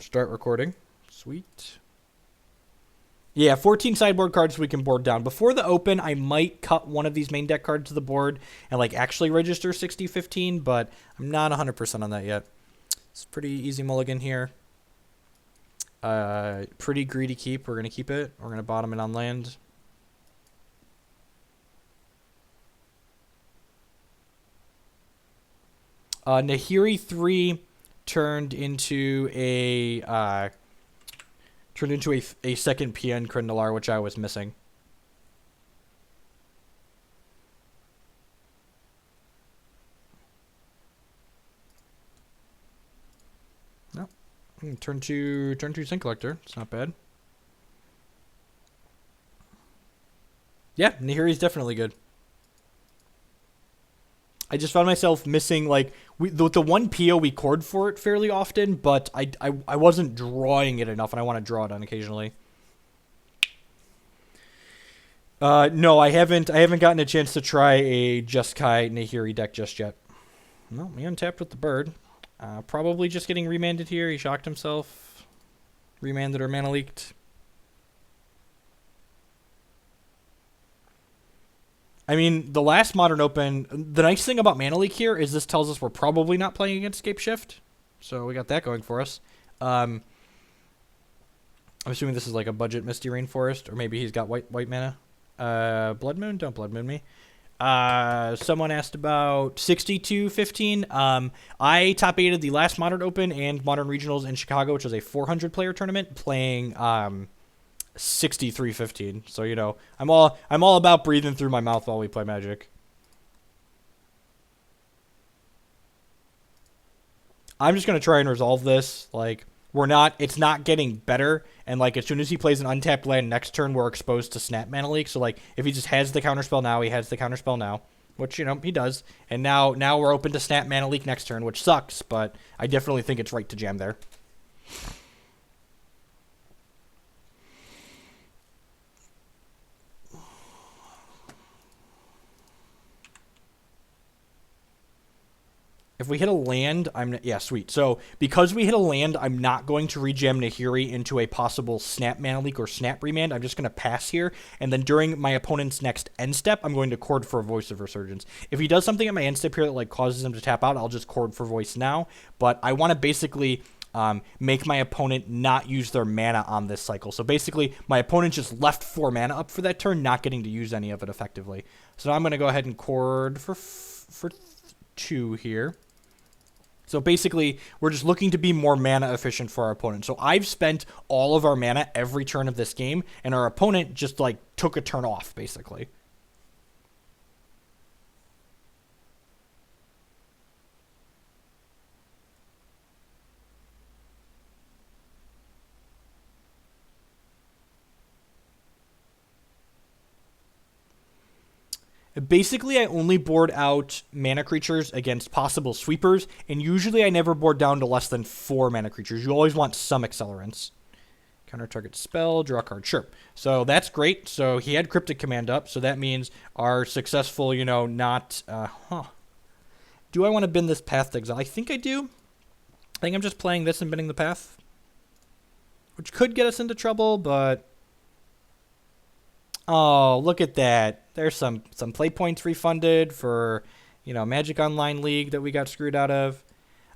Start recording. Sweet. Yeah, 14 sideboard cards we can board down. Before the open, I might cut one of these main deck cards to the board and like actually register 60-15, but I'm not 100% on that yet. It's pretty easy mulligan here. Pretty greedy keep. We're going to keep it. We're going to bottom it on land. Nahiri 3 turned into a second PN Krindalar, which I was missing. No. Turn two Sin Collector. It's not bad. Yeah, Nahiri's definitely good. I just found myself missing, like, the one PO we chord for it fairly often, but I wasn't drawing it enough, and I want to draw it on occasionally. No, I haven't gotten a chance to try a Jeskai Nahiri deck just yet. No, he untapped with the bird. Probably just getting remanded here. He shocked himself. Remanded or mana leaked. I mean, the last Modern Open, the nice thing about Mana Leak here is this tells us we're probably not playing against Scape Shift. So we got that going for us. I'm assuming this is like a budget Misty Rainforest, or maybe he's got white mana. Blood Moon? Don't Blood Moon me. Someone asked about 62-15. I top 8'd the last Modern Open and Modern Regionals in Chicago, which was a 400-player tournament, playing 63-15. So, you know, I'm all about breathing through my mouth while we play Magic. I'm just gonna try and resolve this. Like, it's not getting better, and like as soon as he plays an untapped land next turn, we're exposed to Snap Mana Leak. So like if he just has the counterspell now, he has the counterspell now, which, you know, he does. And now we're open to Snap Mana Leak next turn, which sucks, but I definitely think it's right to jam there. If we hit a land, yeah, sweet. So because we hit a land, I'm not going to rejam Nahiri into a possible Snap Mana Leak or Snap Remand. I'm just going to pass here, and then during my opponent's next end step, I'm going to chord for Voice of Resurgence. If he does something at my end step here that like causes him to tap out, I'll just chord for Voice now. But I want to basically make my opponent not use their mana on this cycle. So basically, my opponent just left 4 mana up for that turn, not getting to use any of it effectively. So now I'm going to go ahead and chord for 2 here. So basically, we're just looking to be more mana efficient for our opponent. So I've spent all of our mana every turn of this game, and our opponent just like took a turn off, basically. Basically, I only board out mana creatures against possible sweepers, and usually I never board down to less than 4 mana creatures. You always want some accelerants. Counter target spell, draw a card. Sure. So that's great. So he had Cryptic Command up, so that means our successful, you know, not... Do I want to bend this Path to Exile? I think I do. I think I'm just playing this and bending the Path, which could get us into trouble, but... Oh, look at that. There's some play points refunded for, you know, Magic Online League that we got screwed out of.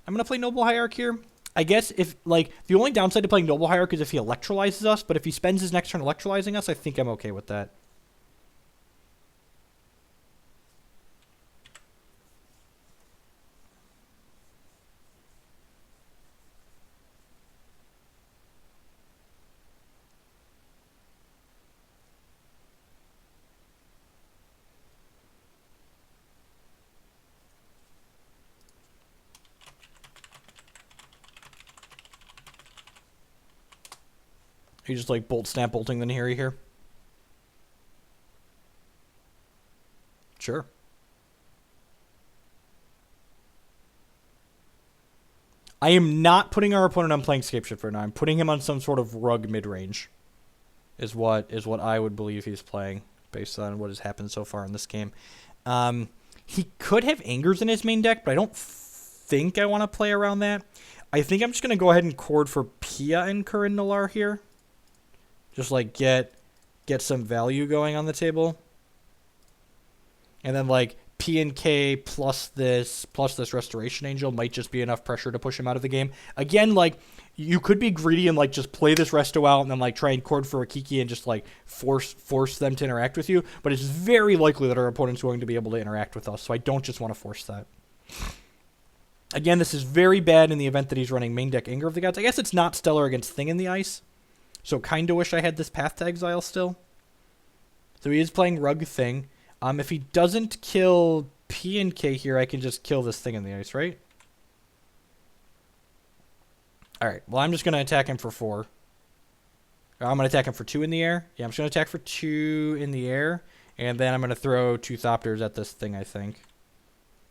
I'm going to play Noble Hierarch here. I guess if, like, the only downside to playing Noble Hierarch is if he electrolyzes us, but if he spends his next turn electrolyzing us, I think I'm okay with that. You just like snap bolting the Nahiri here? Sure. I am not putting our opponent on playing Scape Shift right now. I'm putting him on some sort of rug mid-range. Is what I would believe he's playing based on what has happened so far in this game. He could have Angers in his main deck, but I don't think I want to play around that. I think I'm just going to go ahead and chord for Pia and Corindalar here. Just like get some value going on the table. And then like P and K plus this Restoration Angel might just be enough pressure to push him out of the game. Again, like you could be greedy and like just play this resto out and then like try and chord for a Kiki and just like force them to interact with you. But it's very likely that our opponent's going to be able to interact with us, so I don't just want to force that. Again, this is very bad in the event that he's running main deck Anger of the Gods. I guess it's not stellar against Thing in the Ice. So kind of wish I had this Path to Exile still. So he is playing Rug Thing. If he doesn't kill P and K here, I can just kill this Thing in the Ice, right? Alright, well I'm just going to attack him for 4. I'm going to attack him for 2 in the air. Yeah, I'm just going to attack for 2 in the air. And then I'm going to throw 2 Thopters at this thing, I think.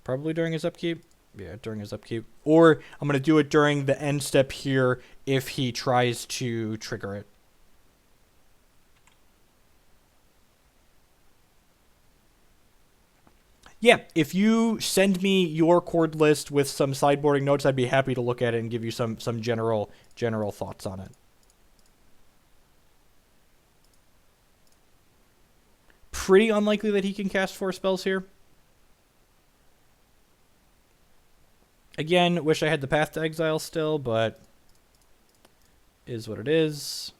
Probably during his upkeep. Yeah, during his upkeep. Or I'm going to do it during the end step here if he tries to trigger it. Yeah, if you send me your chord list with some sideboarding notes, I'd be happy to look at it and give you some general thoughts on it. Pretty unlikely that he can cast 4 spells here. Again, wish I had the Path to Exile still, but is what it is.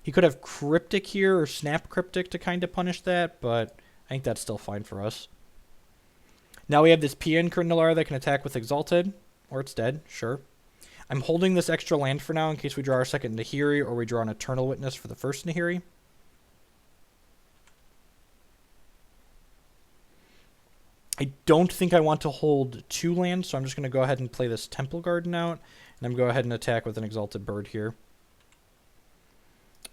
He could have Cryptic here or Snap Cryptic to kind of punish that, but I think that's still fine for us. Now we have this PN Kurnalar that can attack with Exalted, or it's dead, sure. I'm holding this extra land for now in case we draw our second Nahiri or we draw an Eternal Witness for the first Nahiri. I don't think I want to hold 2 lands, so I'm just going to go ahead and play this Temple Garden out, and I'm going to go ahead and attack with an Exalted Bird here.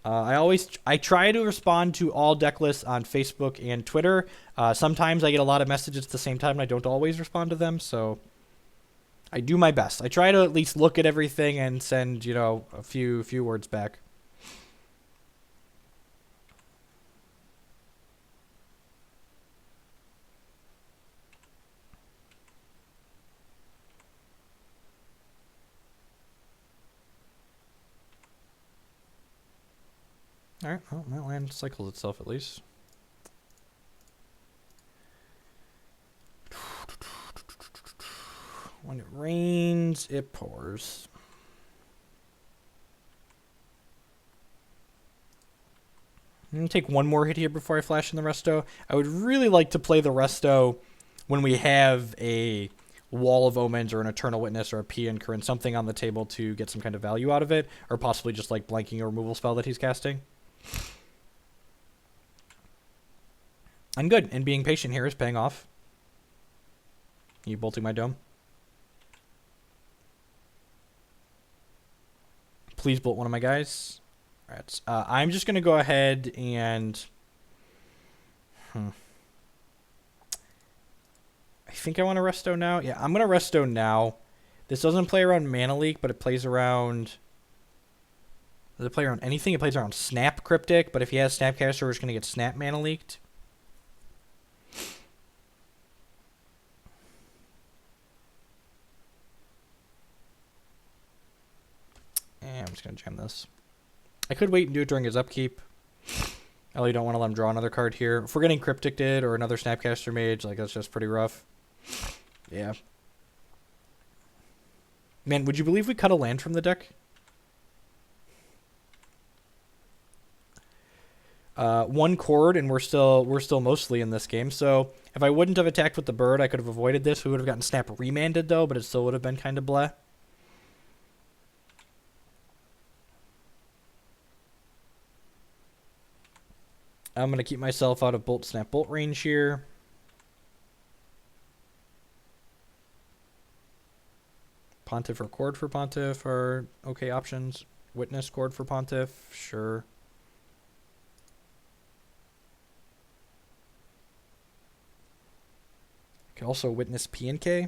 I try to respond to all deck lists on Facebook and Twitter. Sometimes I get a lot of messages at the same time, and I don't always respond to them, so I do my best. I try to at least look at everything and send, you know, a few words back. Alright, well, that land cycles itself at least. When it rains, it pours. I'm going to take one more hit here before I flash in the resto. I would really like to play the resto when we have a Wall of Omens or an Eternal Witness or a PN Current, something on the table to get some kind of value out of it, or possibly just like blanking a removal spell that he's casting. I'm good, and being patient here is paying off. You bolting my dome? Please bolt one of my guys. Alright, I'm just going to go ahead and... I think I want to resto now. Yeah, I'm going to resto now. This doesn't play around Mana Leak, but it plays around... Does it play around anything? It plays around Snap Cryptic, but if he has Snapcaster, we're just going to get Snap Mana Leaked. And I'm just going to jam this. I could wait and do it during his upkeep. I really don't want to let him draw another card here. If we're getting Crypticed or another Snapcaster Mage, like that's just pretty rough. Yeah. Man, would you believe we cut a land from the deck? One chord, and we're still mostly in this game. So if I wouldn't have attacked with the bird, I could have avoided this. We would have gotten Snap remanded though, but it still would have been kind of bleh. I'm gonna keep myself out of Bolt Snap Bolt range here. Pontiff or Chord for Pontiff are okay options. Witness Chord for Pontiff, sure. Can also Witness P and K.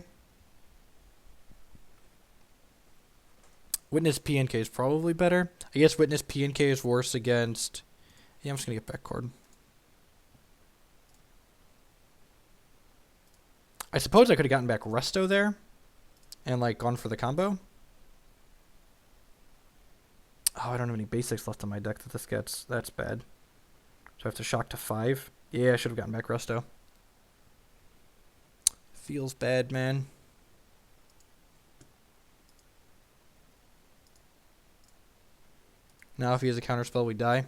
Witness P and K is probably better. I guess Witness P and K is worse against... Yeah, I'm just going to get back Chord. I suppose I could have gotten back Resto there and, like, gone for the combo. Oh, I don't have any basics left on my deck that this gets. That's bad. So I have to shock to 5. Yeah, I should have gotten back Resto. Feels bad, man. Now if he has a counterspell, we die.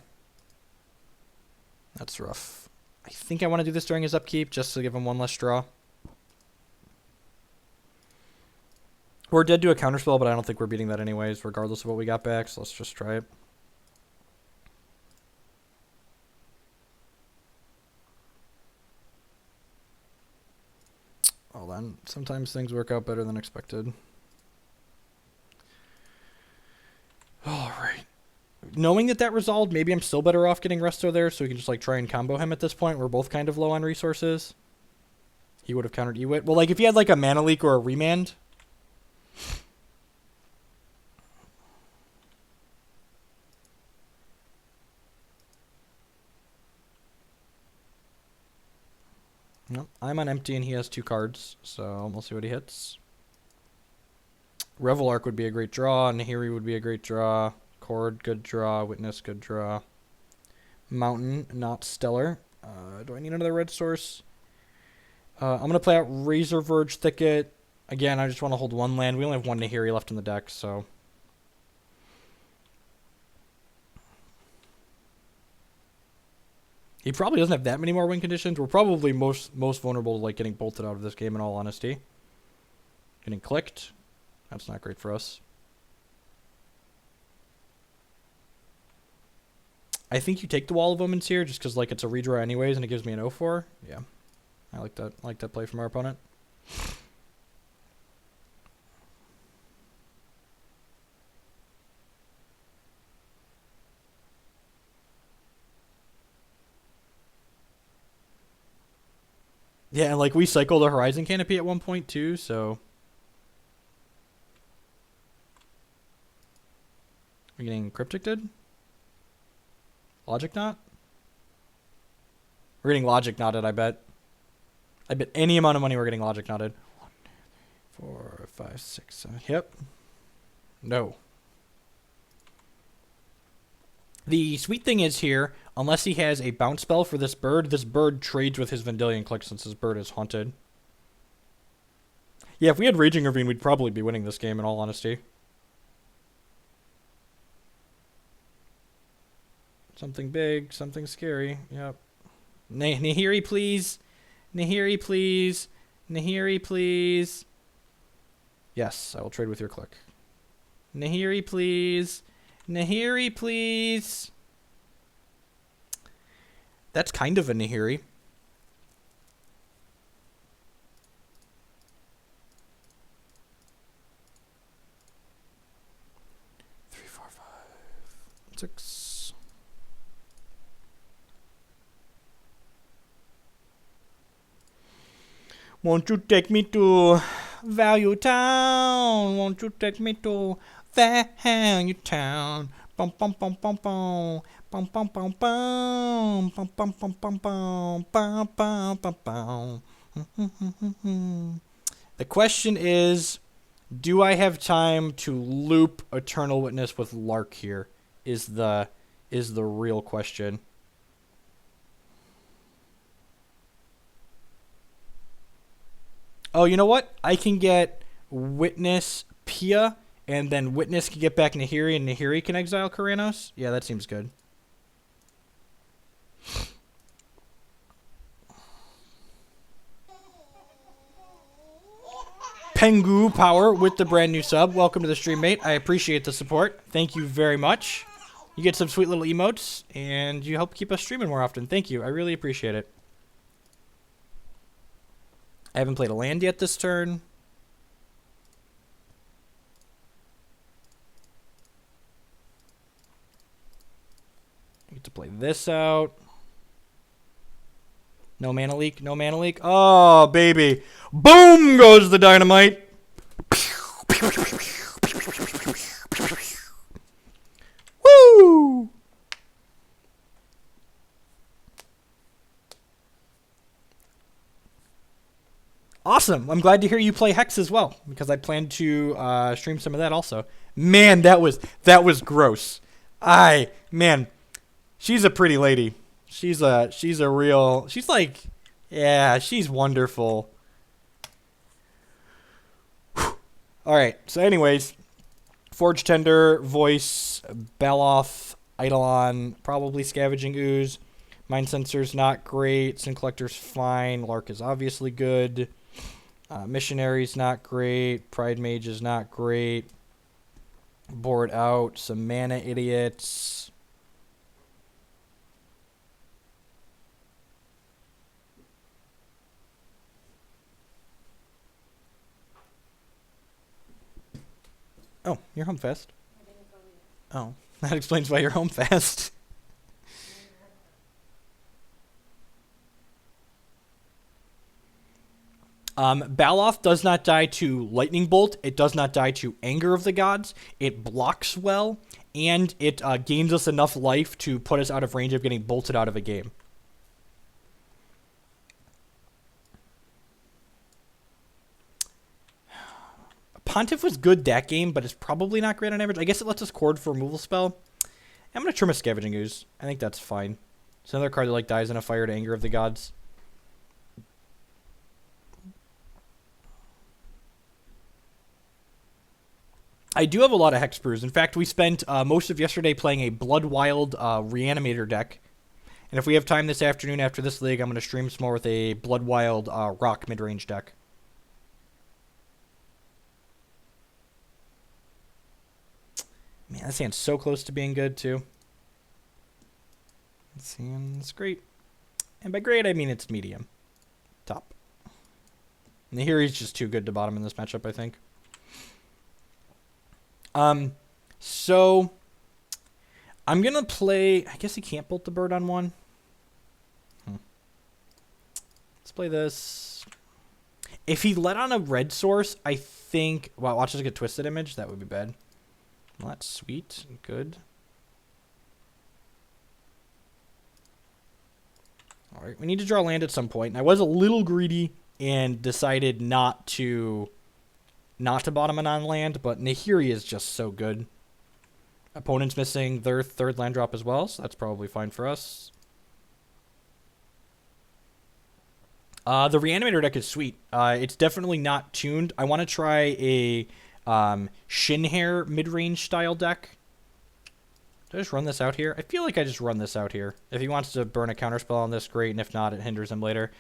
That's rough. I think I want to do this during his upkeep just to give him one less draw. We're dead to a counterspell, but I don't think we're beating that anyways, regardless of what we got back, so let's just try it. Hold on. Sometimes things work out better than expected. Alright. Knowing that resolved, maybe I'm still better off getting Resto there, so we can just like try and combo him at this point. We're both kind of low on resources. He would have countered Ewit. Well, like if he had like a mana leak or a remand... Nope. I'm on empty and he has 2 cards, so we'll see what he hits. Revel Arc would be a great draw. Nahiri would be a great draw. Chord, good draw. Witness, good draw. Mountain, not stellar. Do I need another red source? I'm going to play out Razor Verge Thicket. Again, I just want to hold 1 land. We only have 1 Nahiri left in the deck, so... He probably doesn't have that many more win conditions. We're probably most vulnerable to like getting bolted out of this game in all honesty. Getting clicked. That's not great for us. I think you take the Wall of Omens here just because like it's a redraw anyways and it gives me an 0-4. Yeah. I like that. I like that play from our opponent. Yeah, and like we cycled a Horizon Canopy at one point too, so we're getting Cryptic. Logic Knot? We're getting Logic Knotted, I bet. I bet any amount of money we're getting Logic Knotted. 1, 2, 3, 4, 5, 6, 7. Yep. No. The sweet thing is here, unless he has a bounce spell for this bird trades with his Vendilion Click since his bird is haunted. Yeah, if we had Raging Ravine, we'd probably be winning this game in all honesty. Something big, something scary. Yep. Nahiri, please. Nahiri, please. Nahiri, please. Yes, I will trade with your click. Nahiri, please. Nahiri, please. That's kind of a Nahiri. Three, four, 5, 6. Won't you take me to Value Town? Won't you take me to Value Town? Bum bum bum bum bum. Bum bum bum bum. Bum bum bum bum bum. Bum bum bum bum. The question is, do I have time to loop Eternal Witness with Lark here? Is the real question. Oh, you know what? I can get Witness Pia, and then Witness can get back Nahiri, and Nahiri can exile Karanos? Yeah, that seems good. Pengu Power with the brand new sub. Welcome to the stream, mate. I appreciate the support. Thank you very much. You get some sweet little emotes, and you help keep us streaming more often. Thank you. I really appreciate it. I haven't played a land yet this turn. I get to play this out. No mana leak, no mana leak. Oh, baby. Boom goes the dynamite. Woo! Awesome. I'm glad to hear you play Hex as well, because I plan to stream some of that also. Man, that was gross. Man, she's a pretty lady. She's a real. She's like, yeah, she's wonderful. Whew. All right. So, anyways, Forge Tender, Voice, Baloth, Eidolon, probably Scavenging Ooze. Mind Sensor's not great. Sin Collector's fine. Lark is obviously good. Missionary's not great. Pride Mage is not great. Board out. Some mana idiots. Oh, you're home fast. Oh, that explains why you're home fast. Baloth does not die to Lightning Bolt. It does not die to Anger of the Gods. It blocks well, and it gains us enough life to put us out of range of getting bolted out of a game. Pontiff was good that game, but it's probably not great on average. I guess it lets us Chord for removal spell. I'm going to trim a Scavenging Ooze. I think that's fine. It's another card that like dies in a fire to Anger of the Gods. I do have a lot of Hex brews. In fact, we spent most of yesterday playing a Blood Wild Reanimator deck. And if we have time this afternoon after this league, I'm going to stream some more with a Blood Wild Rock mid-range deck. Man, this hand's so close to being good, too. This hand's great. And by great, I mean it's medium. Top. And here he's just too good to bottom in this matchup, I think. So I'm going to play, I guess he can't bolt the bird on one. Let's play this. If he let on a red source, I think, wow, watch us get Twisted Image. That would be bad. Well, that's sweet. Good. All right, we need to draw land at some point. And I was a little greedy and decided not to bottom it on land, but Nahiri is just so good. Opponent's missing their third land drop as well, so that's probably fine for us. The Reanimator deck is sweet. It's definitely not tuned. I want to try a Shinhair mid-range style deck. Did I just run this out here? I feel like I just run this out here. If he wants to burn a counterspell on this, great, and if not, it hinders him later.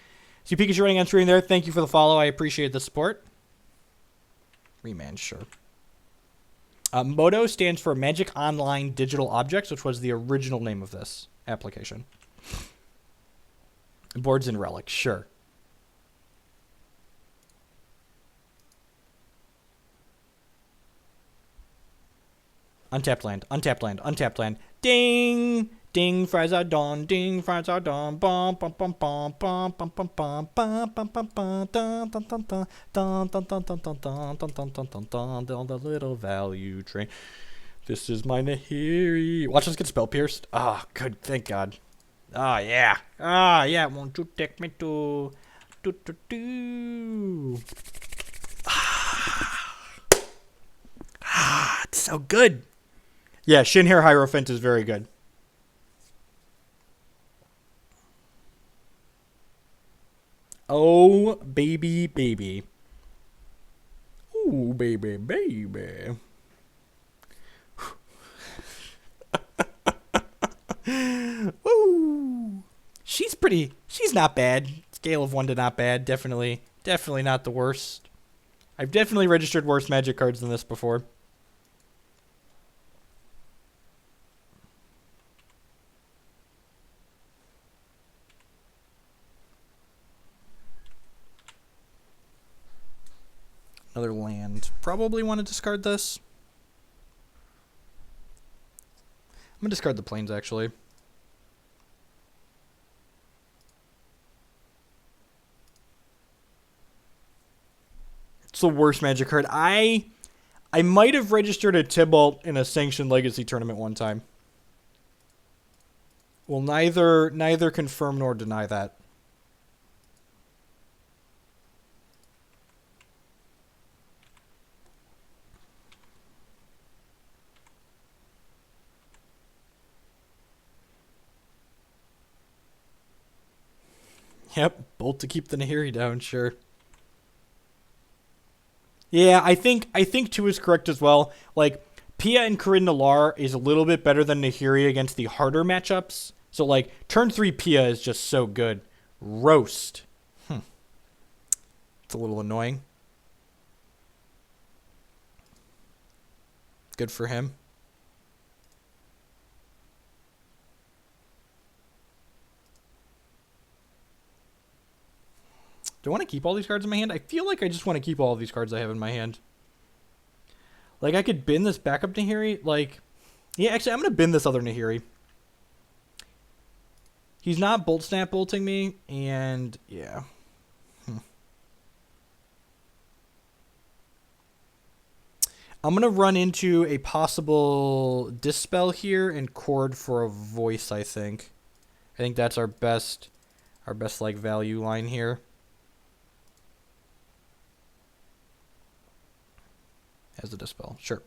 So Kiki Chord running on stream there. Thank you for the follow. I appreciate the support. Remand, sure. MODO stands for Magic Online Digital Objects, which was the original name of this application. Boards and Relics, sure. Untapped land, untapped land, untapped land. Ding! Ding, fries are dawn, ding, fries are dawn, bum bum bum bum bum bum bum bum bum bum bum bum dun dun dun dun dun dun dun dun dun dun dun dun dun dun dun on the little value train. This is my Nahiri. Watch us get spell pierced. Ah, good, thank God. Ah, yeah. Ah, yeah. Won't you take me to do do do? Ah, it's so good. Yeah, Shinhair Hierophant is very good. Oh, baby, baby. Ooh, baby, baby. Ooh. She's not bad. Scale of 1 to not bad. Definitely not the worst. I've definitely registered worse Magic cards than this before. Another land. Probably want to discard this. I'm going to discard the plains, actually. It's the worst Magic card. I might have registered a Tybalt in a Sanctioned Legacy tournament one time. Will neither confirm nor deny that. Yep, bolt to keep the Nahiri down, sure. Yeah, I think two is correct as well. Like Pia and Corinne Nalar is a little bit better than Nahiri against the harder matchups. So like turn three Pia is just so good. Roast. It's a little annoying. Good for him. Do I want to keep all these cards in my hand? I feel like I just want to keep all of these cards I have in my hand. Like, I could bin this backup Nahiri. Like, yeah, actually, I'm going to bin this other Nahiri. He's not Bolt Snap bolting me, and yeah. I'm going to run into a possible Dispel here and Chord for a Voice, I think. I think that's our best, like, value line here. As a Dispel, sure.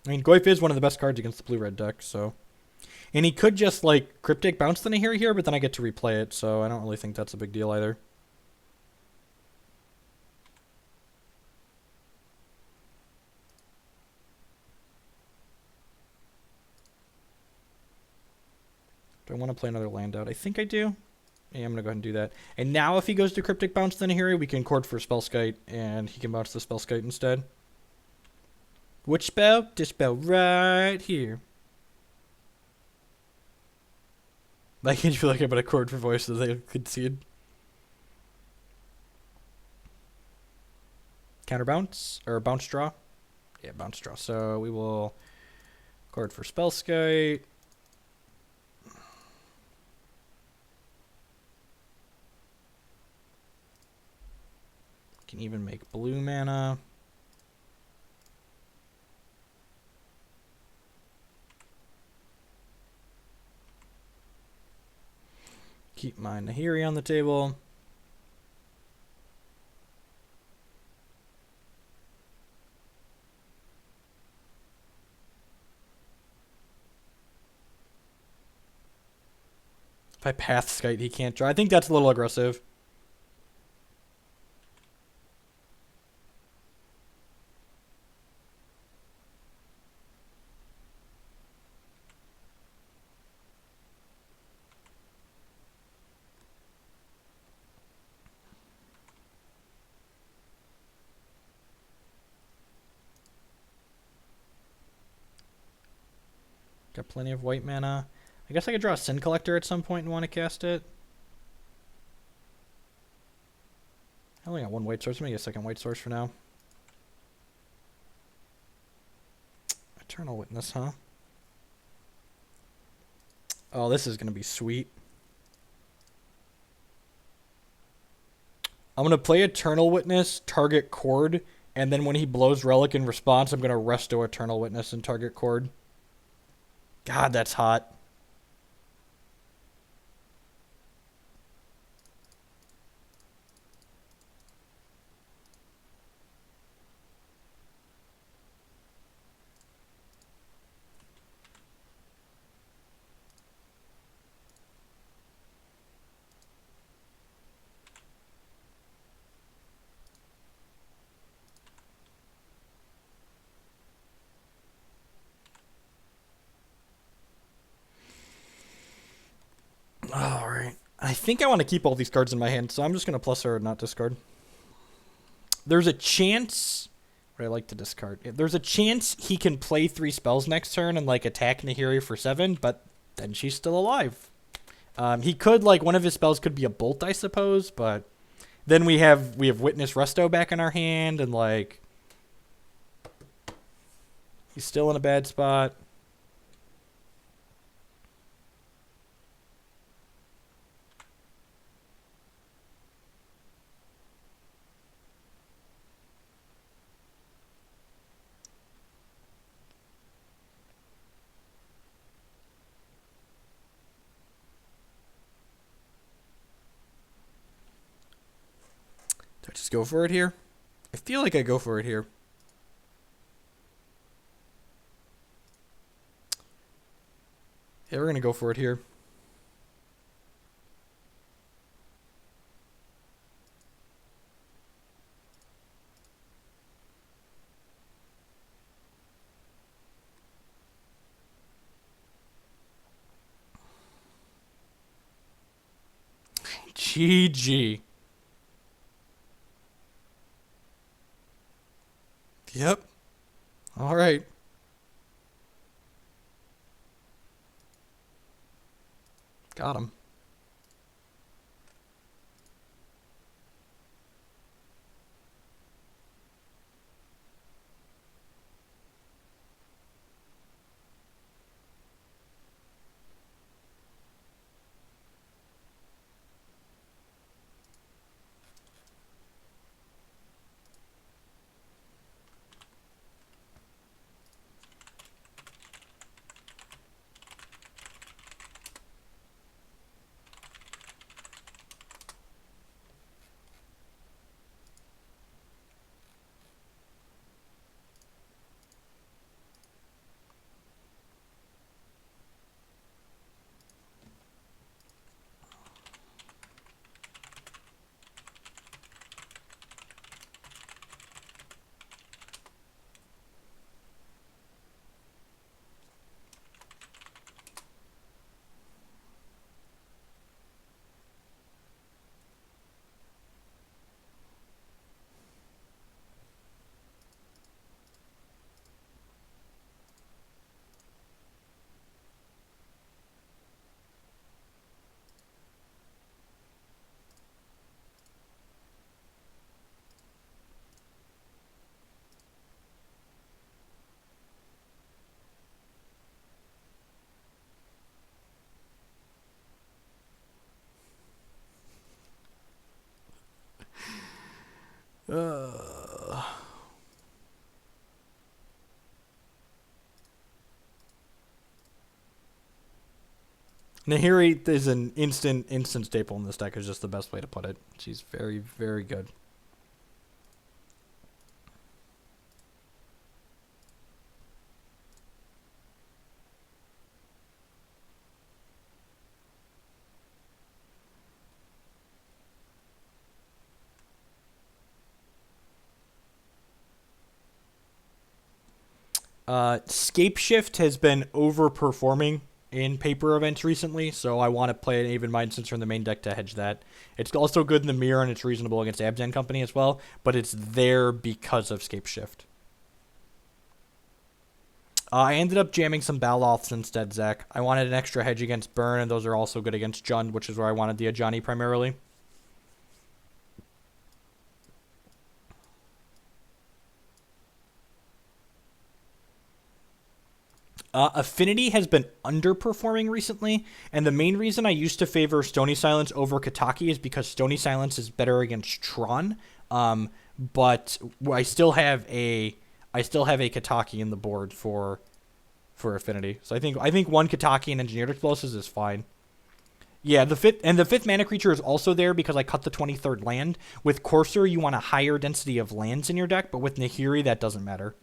I mean, Goyf is one of the best cards against the blue-red deck, so... And he could just, like, Cryptic bounce the Nahiri here, but then I get to replay it, so I don't really think that's a big deal either. Do I want to play another land out? I think I do. Yeah, I'm going to go ahead and do that. And now if he goes to Cryptic bounce the Nahiri, we can Chord for Spellskite, and he can bounce the Spellskite instead. Which spell? Dispel right here. I can feel like I'm going to Chord for Voice so they concede. Counter bounce? Or bounce draw? Yeah, bounce draw. So we will Chord for Spellskite. Can even make blue mana. Keep my Nahiri on the table. If I Pathskite, he can't draw. I think that's a little aggressive. Got plenty of white mana. I guess I could draw a Sin Collector at some point and want to cast it. I only got one white source. I'm going to get a second white source for now. Eternal Witness, huh? Oh, this is going to be sweet. I'm going to play Eternal Witness, target Chord, and then when he blows Relic in response, I'm going to resto Eternal Witness and target Chord. God, that's hot. Alright. I think I want to keep all these cards in my hand, so I'm just going to plus or not discard. There's a chance... What I like to discard. There's a chance he can play 3 spells next turn and, like, attack Nahiri for 7, but then she's still alive. He could, like, one of his spells could be a Bolt, I suppose, but... Then we have Witness Resto back in our hand, and, like... He's still in a bad spot. Just go for it here. I feel like I go for it here. Yeah, we're going to go for it here. GG. Yep. All right. Got him. Nahiri is an instant staple in this deck is just the best way to put it. She's very, very good. Scape Shift has been overperforming in paper events recently, so I want to play an Even Mind Sensor in the main deck to hedge that. It's also good in the mirror, and it's reasonable against Abzan Company as well, but it's there because of Scape Shift. I ended up jamming some Baloths instead, Zach. I wanted an extra hedge against Burn, and those are also good against Jund, which is where I wanted the Ajani primarily. Affinity has been underperforming recently, and the main reason I used to favor Stony Silence over Kataki is because Stony Silence is better against Tron. But I still have a Kataki in the board for Affinity. So I think one Kataki and Engineered Explosives is fine. Yeah, the fifth mana creature is also there because I cut the 23rd land. With Courser, you want a higher density of lands in your deck, but with Nahiri, that doesn't matter.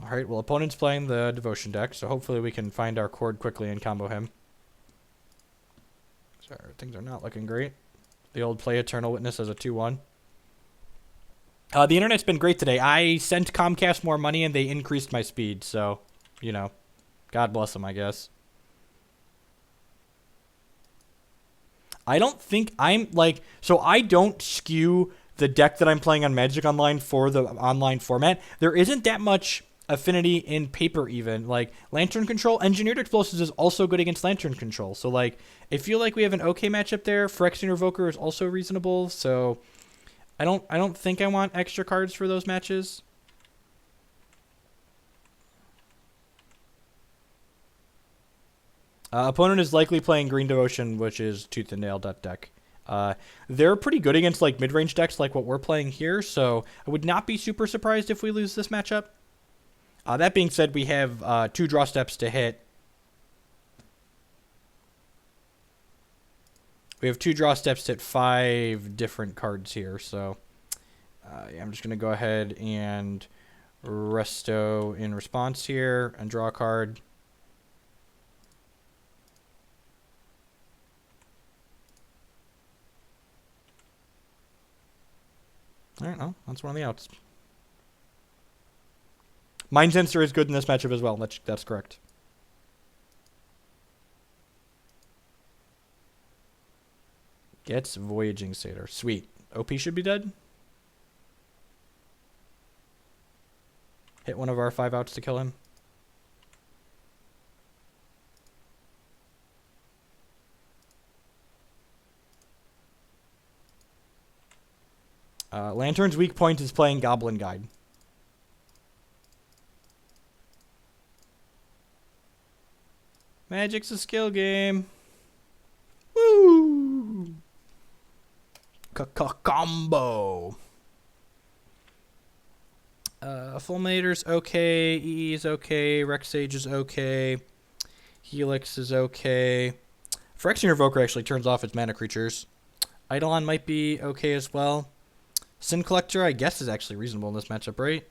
Alright, well, opponent's playing the Devotion deck, so hopefully we can find our Chord quickly and combo him. Sorry, things are not looking great. The old play Eternal Witness as a 2-1. The internet's been great today. I sent Comcast more money and they increased my speed, so, you know, God bless them, I guess. I don't think I'm, like, so I don't skew the deck that I'm playing on Magic Online for the online format. There isn't that much affinity in paper even. Like, Lantern Control, Engineered Explosives is also good against Lantern Control. So, like, I feel like we have an okay matchup there. Phyrexian Revoker is also reasonable, so I don't think I want extra cards for those matches. Opponent is likely playing Green Devotion, which is Tooth and Nail deck. They're pretty good against like mid-range decks like what we're playing here, so I would not be super surprised if we lose this matchup. That being said, we have 2 draw steps to hit. We have 2 draw steps to hit 5 different cards here, so yeah, I'm just going to go ahead and resto in response here and draw a card. All right, well, that's one of the outs. Mind Sensor is good in this matchup as well. That's correct. Gets Voyaging Satyr. Sweet. OP should be dead. Hit one of our 5 outs to kill him. Lantern's weak point is playing Goblin Guide. Magic's a skill game. Woo! Combo. Fulminator's okay. EE's okay. Rexage is okay. Helix is okay. Phyrexian Revoker actually turns off its mana creatures. Eidolon might be okay as well. Sin Collector, I guess, is actually reasonable in this matchup, right?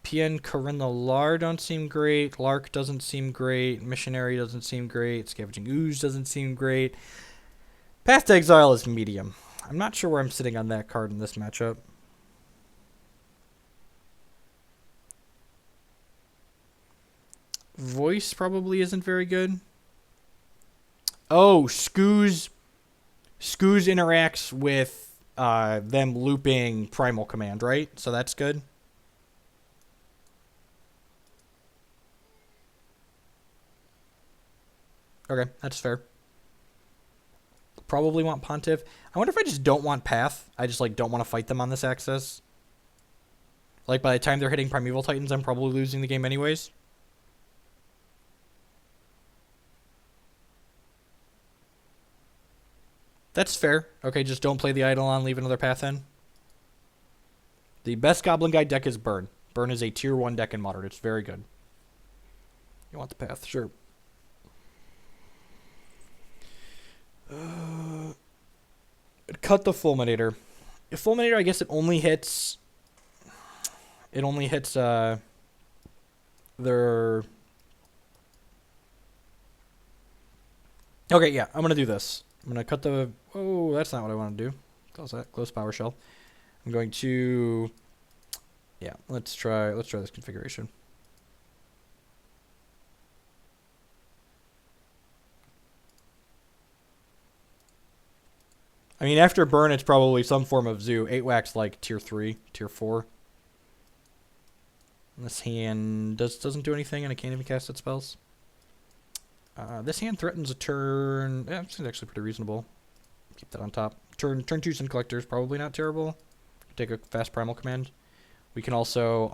PN Corinna Lar don't seem great. Lark doesn't seem great. Missionary doesn't seem great. Scavenging Ooze doesn't seem great. Path to Exile is medium. I'm not sure where I'm sitting on that card in this matchup. Voice probably isn't very good. Oh, Scooz interacts with them looping Primal Command, right? So that's good. Okay, that's fair. Probably want Pontiff. I wonder if I just don't want Path. I just, like, don't want to fight them on this axis. Like, by the time they're hitting Primeval Titans, I'm probably losing the game anyways. That's fair. Okay, just don't play the Eidolon, leave another Path in. The best Goblin Guide deck is Burn. Burn is a tier 1 deck in Modern. It's very good. You want the Path? Sure. Cut the Fulminator. If Fulminator, I guess it only hits... It only hits, their... Okay, yeah, I'm going to do this. I'm going to cut the... Oh, that's not what I want to do. Close that. Close Power Shell. I'm going to... Yeah, let's try this configuration. I mean, after Burn, it's probably some form of Zoo. 8 wax like tier 3, tier 4. And this hand doesn't do anything, and I can't even cast its spells. This hand threatens a turn. Yeah, this is actually pretty reasonable. Keep that on top. Turn 2 Sin Collector is probably not terrible. Take a fast Primal Command. We can also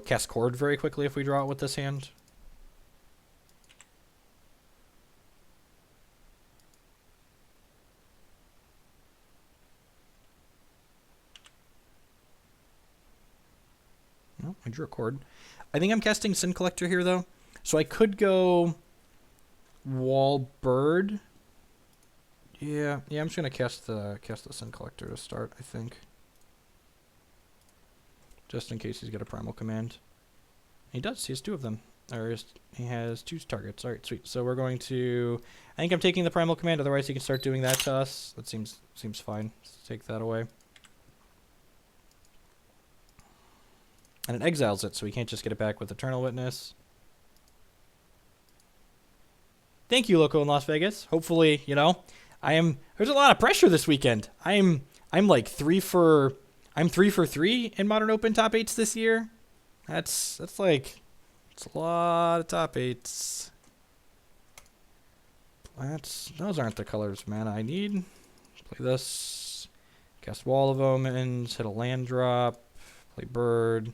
cast Chord very quickly if we draw it with this hand. No, I drew a Chord. I think I'm casting Sin Collector here, though. So I could go Wall Bird. Yeah, I'm just gonna cast the Sin Collector to start, I think. Just in case he's got a Primal Command. He does, he has 2 of them. Or he has 2 targets. Alright, sweet. So we're going to... I think I'm taking the Primal Command, otherwise he can start doing that to us. That seems fine. Let's take that away. And it exiles it, so we can't just get it back with Eternal Witness. Thank you, Loco in Las Vegas. Hopefully, you know, there's a lot of pressure this weekend. I'm like 3 for 3 in Modern Open top 8s this year. That's a lot of top 8s. Those aren't the colors, man. I need. Play this. Cast Wall of Omens, hit a land drop, play Bird.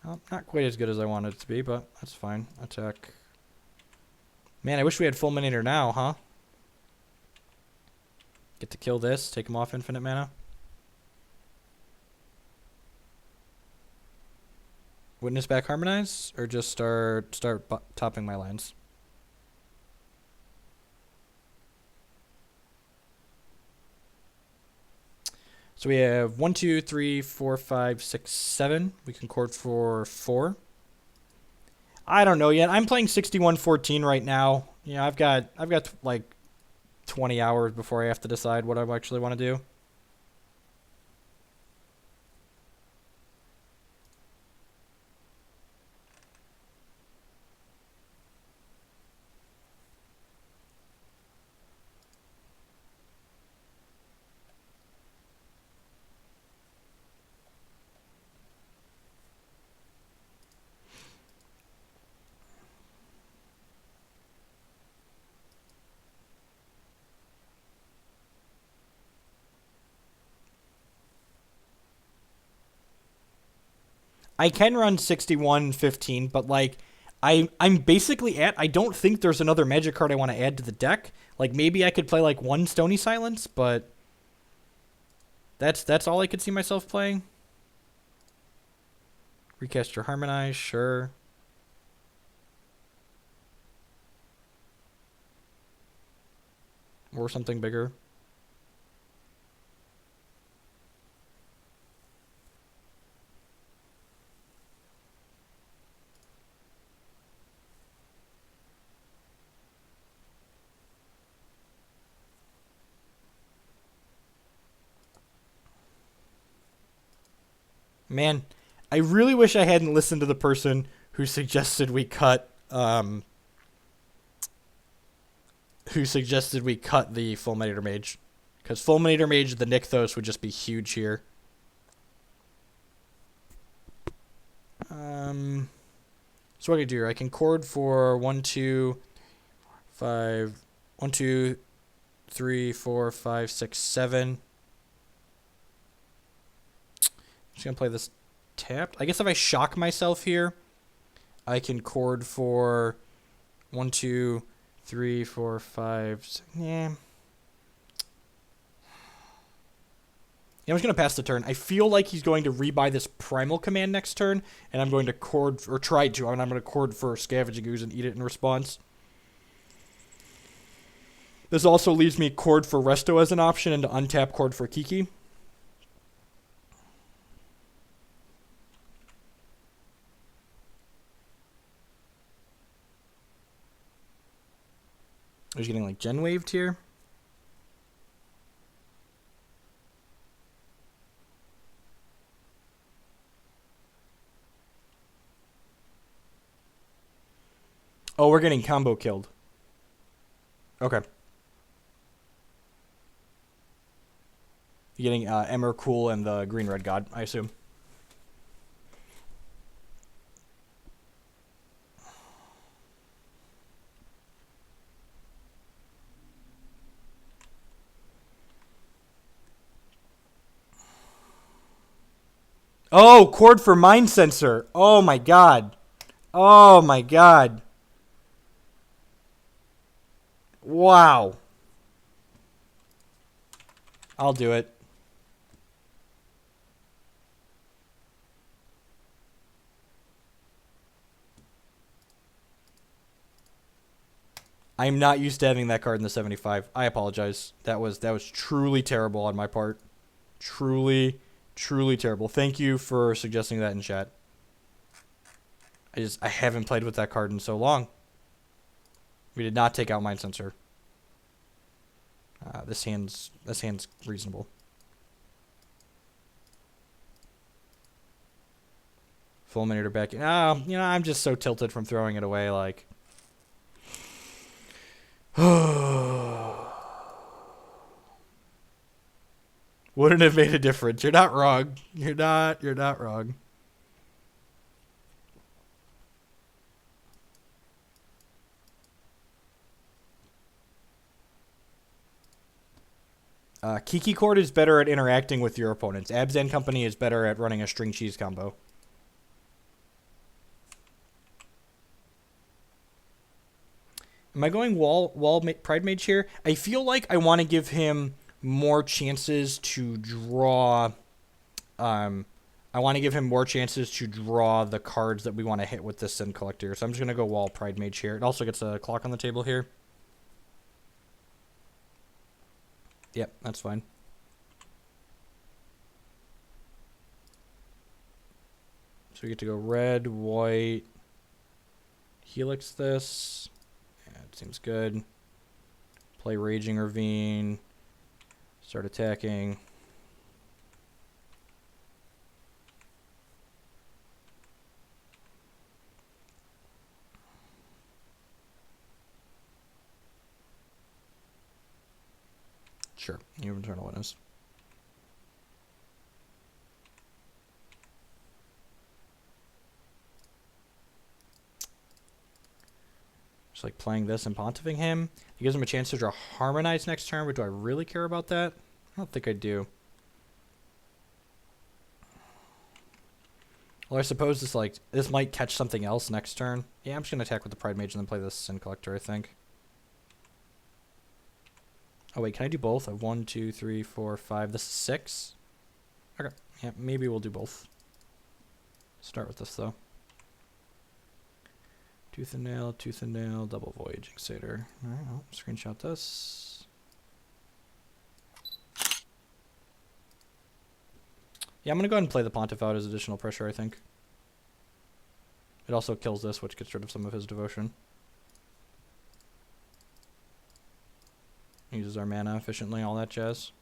Well, not quite as good as I wanted it to be, but that's fine. Attack. Man, I wish we had Fulminator now, huh? Get to kill this, take him off infinite mana. Witness back Harmonize, or just start topping my lands? So we have 1, 2, 3, 4, 5, 6, 7. We can chord for 4. I don't know yet. I'm playing 6114 right now. Yeah, I've got like 20 hours before I have to decide what I actually want to do. I can run 6115, but like I'm basically at I don't think there's another magic card I want to add to the deck. Like maybe I could play like one Stony Silence, but that's all I could see myself playing. Recast or Harmonize, sure. Or something bigger. Man, I really wish I hadn't listened to the person who suggested we cut the Fulminator Mage. Because Fulminator Mage, the Nykthos would just be huge here. So what do I do here? I can chord for 1, 2, 5, 1, 2, 3, 4, 5, 6, 7. Just gonna play this tapped. I guess if I shock myself here, I can chord for 1, 2, 3, 4, 5, 6. Yeah. I'm just going to pass the turn. I feel like he's going to rebuy this Primal Command next turn, and I'm going to chord, or try to, and I'm going to chord for Scavenging Ooze and eat it in response. This also leaves me chord for Resto as an option, and to untap chord for Kiki. I was getting like Gen Waved here. Oh, we're getting combo killed. Okay. You're getting Emrakul and the Green Red God, I assume. Oh, chord for Mind Sensor. Oh my god. Oh my god. Wow. I'll do it. I'm not used to having that card in the 75. I apologize. That was truly terrible on my part. Truly, truly terrible. Thank you for suggesting that in chat. I haven't played with that card in so long. We did not take out Mind Sensor. This hand's reasonable. Fulminator back. I'm just so tilted from throwing it away. Like, wouldn't have made a difference. You're not wrong. You're not wrong. Kiki Chord is better at interacting with your opponents. Abzan Company is better at running a string cheese combo. Am I going wall Pride Mage here? I feel like I want to give him more chances to draw. I want to give him more chances to draw the cards that we want to hit with this Sin Collector. So I'm just gonna go wall Pride Mage here. It also gets a clock on the table here. Yep, that's fine. So we get to go red, white, helix this. Yeah, it seems good. Play Raging Ravine. Start attacking. Sure, you have Eternal Witness. Just like playing this and pontiffing him. It gives him a chance to draw Harmonize next turn, but do I really care about that? I don't think I do. Well, I suppose this might catch something else next turn. Yeah, I'm just gonna attack with the Pride Mage and then play this Sin Collector, I think. Oh wait, can I do both? I have 1, 2, 3, 4, 5. This is 6. Okay, yeah, maybe we'll do both. Start with this though. Tooth and nail, double Voyaging Satyr. Alright, I'll screenshot this. Yeah, I'm going to go ahead and play the Pontiff out as additional pressure, I think. It also kills this, which gets rid of some of his devotion. Uses our mana efficiently, all that jazz.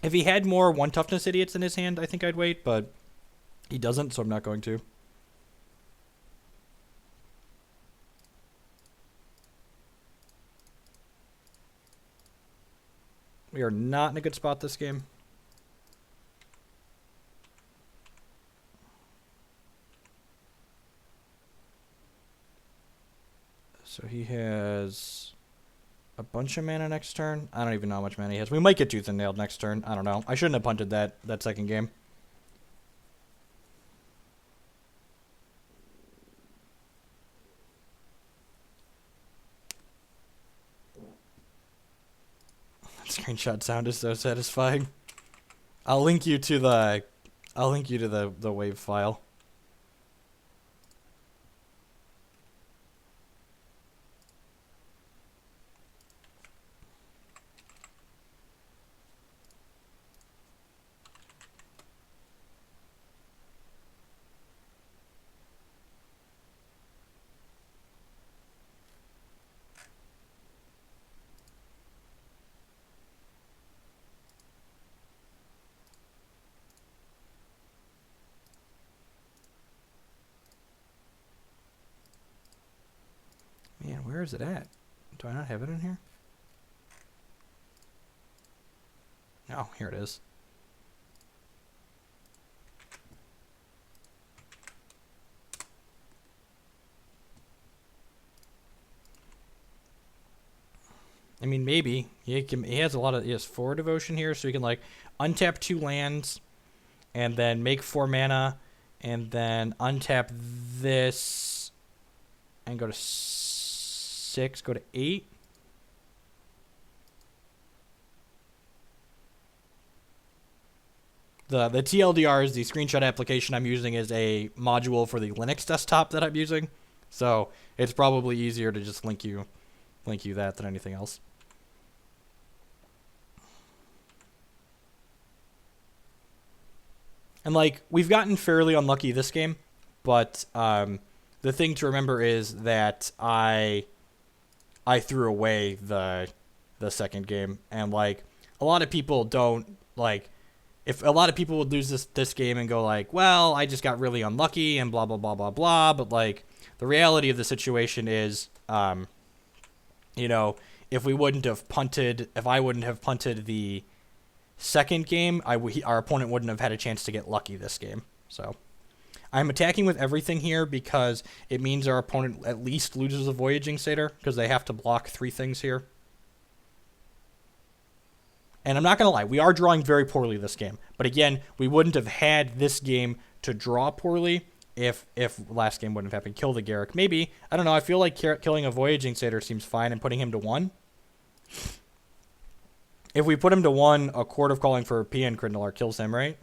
If he had more 1 toughness idiots in his hand, I think I'd wait, but he doesn't, so I'm not going to. We are not in a good spot this game. So he has a bunch of mana next turn. I don't even know how much mana he has. We might get Tooth and Nailed next turn. I don't know. I shouldn't have punted that second game. That screenshot sound is so satisfying. I'll link you to the wave file. Man, where is it at? Do I not have it in here? Oh, here it is. I mean, maybe. He has a lot of... He has 4 devotion here, so he can, like, untap 2 lands, and then make 4 mana, and then untap this, and go to 6, go to 8. The TLDR is the screenshot application I'm using is a module for the Linux desktop that I'm using. So it's probably easier to just link you that than anything else. And like we've gotten fairly unlucky this game, but the thing to remember is that I threw away the second game, and like a lot of people don't like. If a lot of people would lose this game and go like, well, I just got really unlucky and blah, blah, blah, blah, blah. But like the reality of the situation is, you know, if I wouldn't have punted the second game, our opponent wouldn't have had a chance to get lucky this game. So I'm attacking with everything here because it means our opponent at least loses a Voyaging Satyr because they have to block 3 things here. And I'm not going to lie, we are drawing very poorly this game. But again, we wouldn't have had this game to draw poorly if last game wouldn't have happened. Kill the Garrick. Maybe. I don't know. I feel like killing a Voyaging Satyr seems fine and putting him to 1. If we put him to 1, a Chord of Calling for PN Grindelar kills him, right?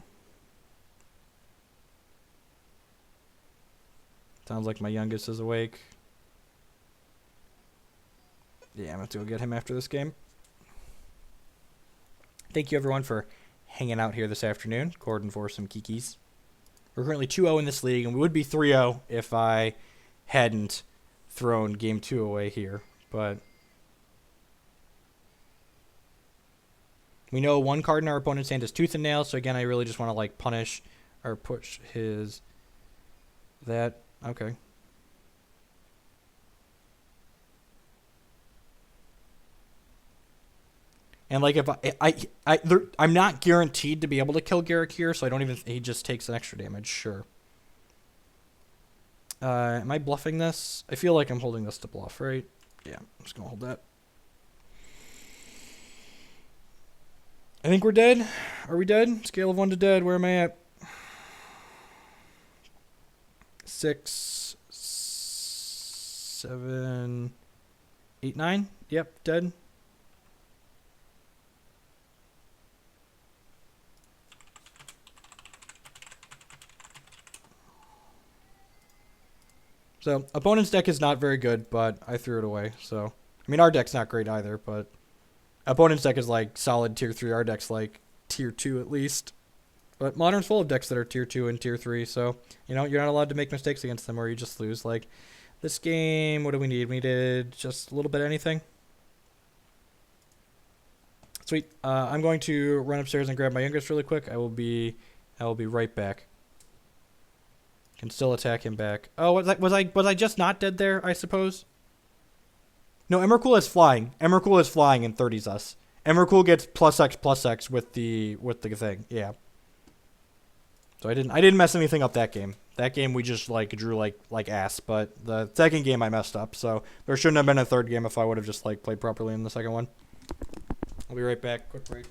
Sounds like my youngest is awake. Yeah, I'm going to go get him after this game. Thank you, everyone, for hanging out here this afternoon. Gordon for some Kikis. We're currently 2-0 in this league, and we would be 3-0 if I hadn't thrown game 2 away here. But we know one card in our opponent's hand is Tooth and Nail, so again, I really just want to like punish or push his... That... Okay. And like if I'm not guaranteed to be able to kill Garrick here, so I don't even. He just takes an extra damage. Sure. Am I bluffing this? I feel like I'm holding this to bluff, right? Yeah, I'm just gonna hold that. I think we're dead. Are we dead? Scale of 1 to dead. Where am I at? 6, 7, 8, 9. Yep, dead. So, opponent's deck is not very good, but I threw it away. So, I mean, our deck's not great either, but opponent's deck is like solid tier 3. Our deck's like tier 2 at least. But Modern's full of decks that are tier 2 and tier 3, so, you know, you're not allowed to make mistakes against them or you just lose. Like, this game, what do we need? We needed just a little bit of anything. Sweet. I'm going to run upstairs and grab my Ingress really quick. I will be right back. Can still attack him back. Oh, was I just not dead there, I suppose? No, Emrakul is flying. Emrakul is flying and 30s us. Emrakul gets +X with the thing. Yeah. So I didn't mess anything up that game. That game we just like drew like ass, but the second game I messed up. So there shouldn't have been a third game if I would have just like played properly in the second one. I'll be right back. Quick break.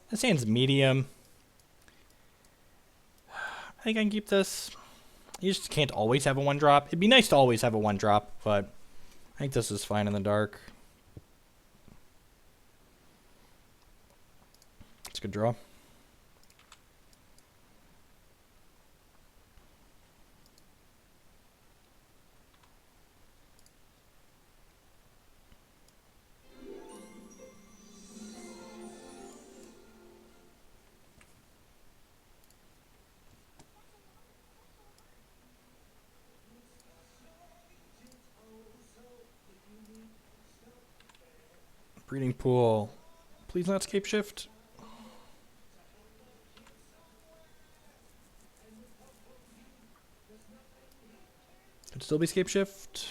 This hand's medium. I think I can keep this. You just can't always have a 1-drop. It'd be nice to always have a 1-drop, but I think this is fine in the dark. It's a good draw. Breeding pool. Please not scape shift. Could still be scape shift.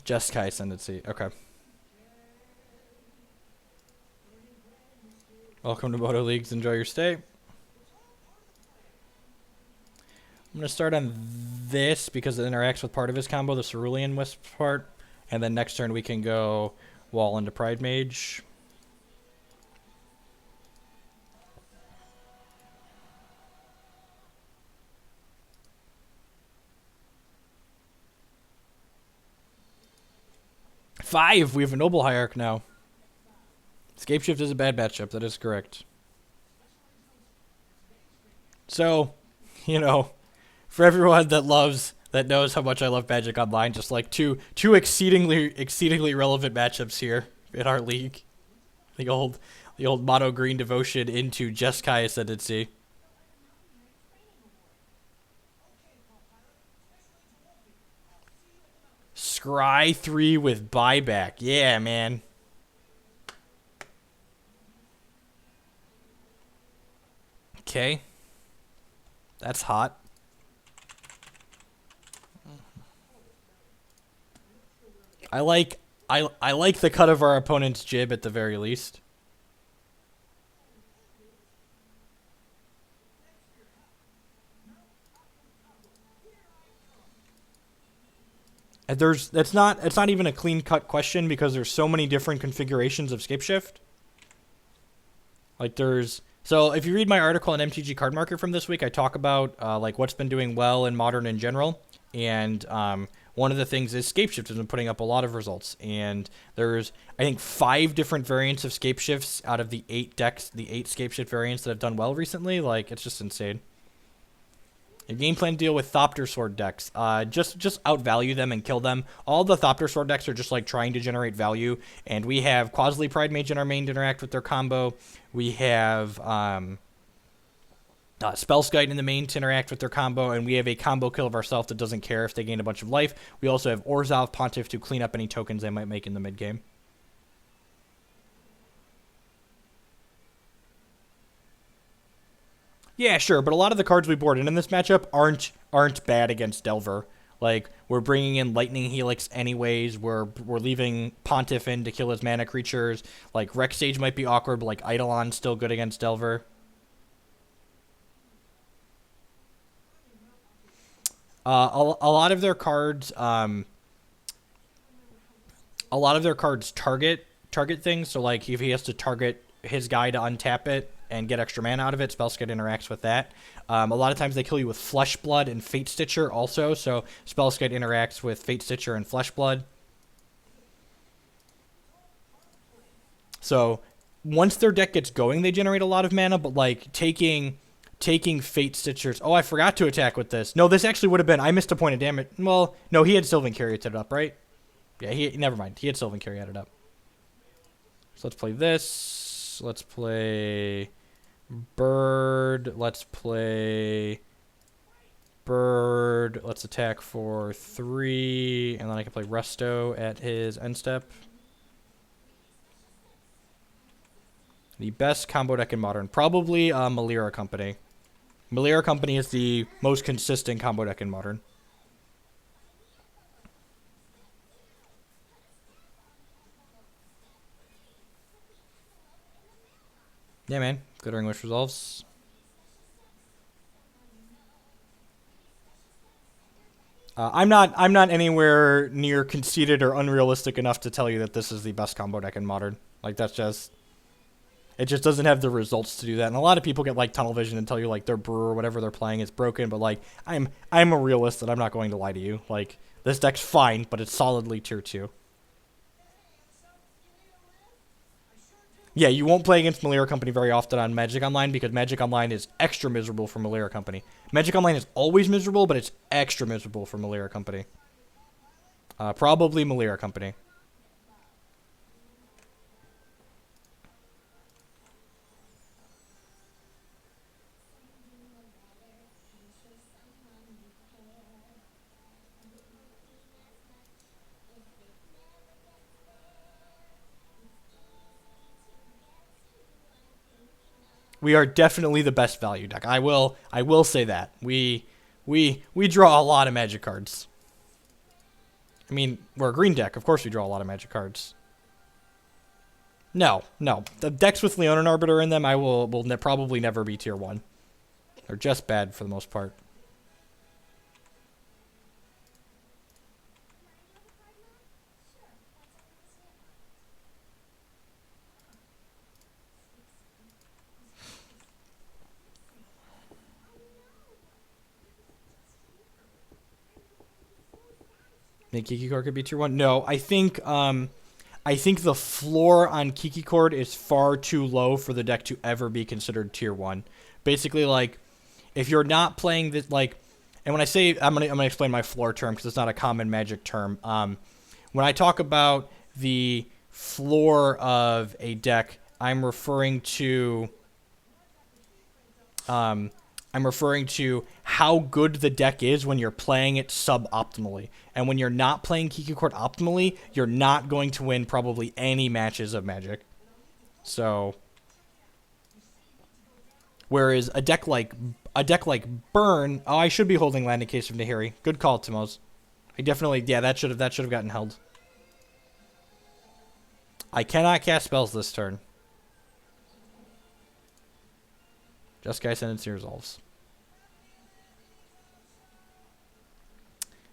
Jeskai Ascendancy. Okay. Welcome to Moto Leagues. Enjoy your stay. I'm going to start on this because it interacts with part of his combo, the Cerulean Wisp part. And then next turn we can go wall into Pride Mage. Five! We have a Noble Hierarch now. Scape Shift is a bad matchup. That is correct. So, you know, for everyone that knows how much I love Magic Online, just like two exceedingly relevant matchups here in our league. The old Mono Green Devotion into Jeskai Ascendancy. Scry 3 with buyback. Yeah, man. Okay. That's hot. I like the cut of our opponent's jib at the very least. And it's not even a clean cut question because there's so many different configurations of scape shift. Like so if you read my article on MTG Card Market from this week, I talk about like what's been doing well in Modern in general, and one of the things is scape shift has been putting up a lot of results, and there's I think 5 different variants of scape shifts out of the 8 decks, the 8 scape shift variants that have done well recently. Like, it's just insane. Your game plan deal with Thopter Sword decks. Just outvalue them and kill them. All the Thopter Sword decks are just like trying to generate value, and we have Quasley Pride Mage in our main to interact with their combo. We have Spellskite in the main to interact with their combo, and we have a combo kill of ourselves that doesn't care if they gain a bunch of life. We also have Orzhov Pontiff to clean up any tokens they might make in the mid game. Yeah, sure, but a lot of the cards we board in this matchup aren't bad against Delver. Like, we're bringing in Lightning Helix anyways. We're leaving Pontiff in to kill his mana creatures. Like, Rex Sage might be awkward, but like Eidolon's still good against Delver. A lot of their cards, target things. So like if he has to target his guy to untap it and get extra mana out of it, Spellskite interacts with that. A lot of times they kill you with Flesh Blood and Fate Stitcher also, so Spellskite interacts with Fate Stitcher and Flesh Blood. So once their deck gets going, they generate a lot of mana, but like taking Fate Stitchers. Oh, I forgot to attack with this. No, this actually would have been. I missed a point of damage. Well, no, he had Sylvan Carrot it up, right? Yeah, never mind. He had Sylvan Carrot it up. So let's play this. Let's play Bird. Let's play Bird. Let's attack for 3, and then I can play Resto at his end step. The best combo deck in Modern. Probably Malira Company. Malira Company is the most consistent combo deck in Modern. Yeah, man. Glittering Wish resolves. I'm not anywhere near conceited or unrealistic enough to tell you that this is the best combo deck in Modern. Like that's just it just doesn't have the results to do that. And a lot of people get like tunnel vision and tell you like their brewer or whatever they're playing is broken. But like I'm a realist and I'm not going to lie to you. Like this deck's fine, but it's solidly tier 2. Yeah, you won't play against Malira Company very often on Magic Online because Magic Online is extra miserable for Malira Company. Magic Online is always miserable, but it's extra miserable for Malira Company. Probably Malira Company. We are definitely the best value deck. I will say that. We draw a lot of Magic cards. I mean, we're a green deck. Of course we draw a lot of Magic cards. No, no. The decks with Leonin Arbiter in them, I will probably never be tier 1. They're just bad for the most part. Think Kiki Chord could be tier 1? No, I think the floor on Kiki Chord is far too low for the deck to ever be considered tier 1. Basically, like, if you're not playing this, like, and when I say, I'm gonna explain my floor term because it's not a common Magic term. When I talk about the floor of a deck, I'm referring to how good the deck is when you're playing it suboptimally. And when you're not playing Kiki Chord optimally, you're not going to win probably any matches of Magic. So, whereas a deck like Burn, oh, I should be holding land in case of Nahiri. Good call, Timos. I definitely, yeah, that should have gotten held. I cannot cast spells this turn. Jeskai Ascendancy resolves.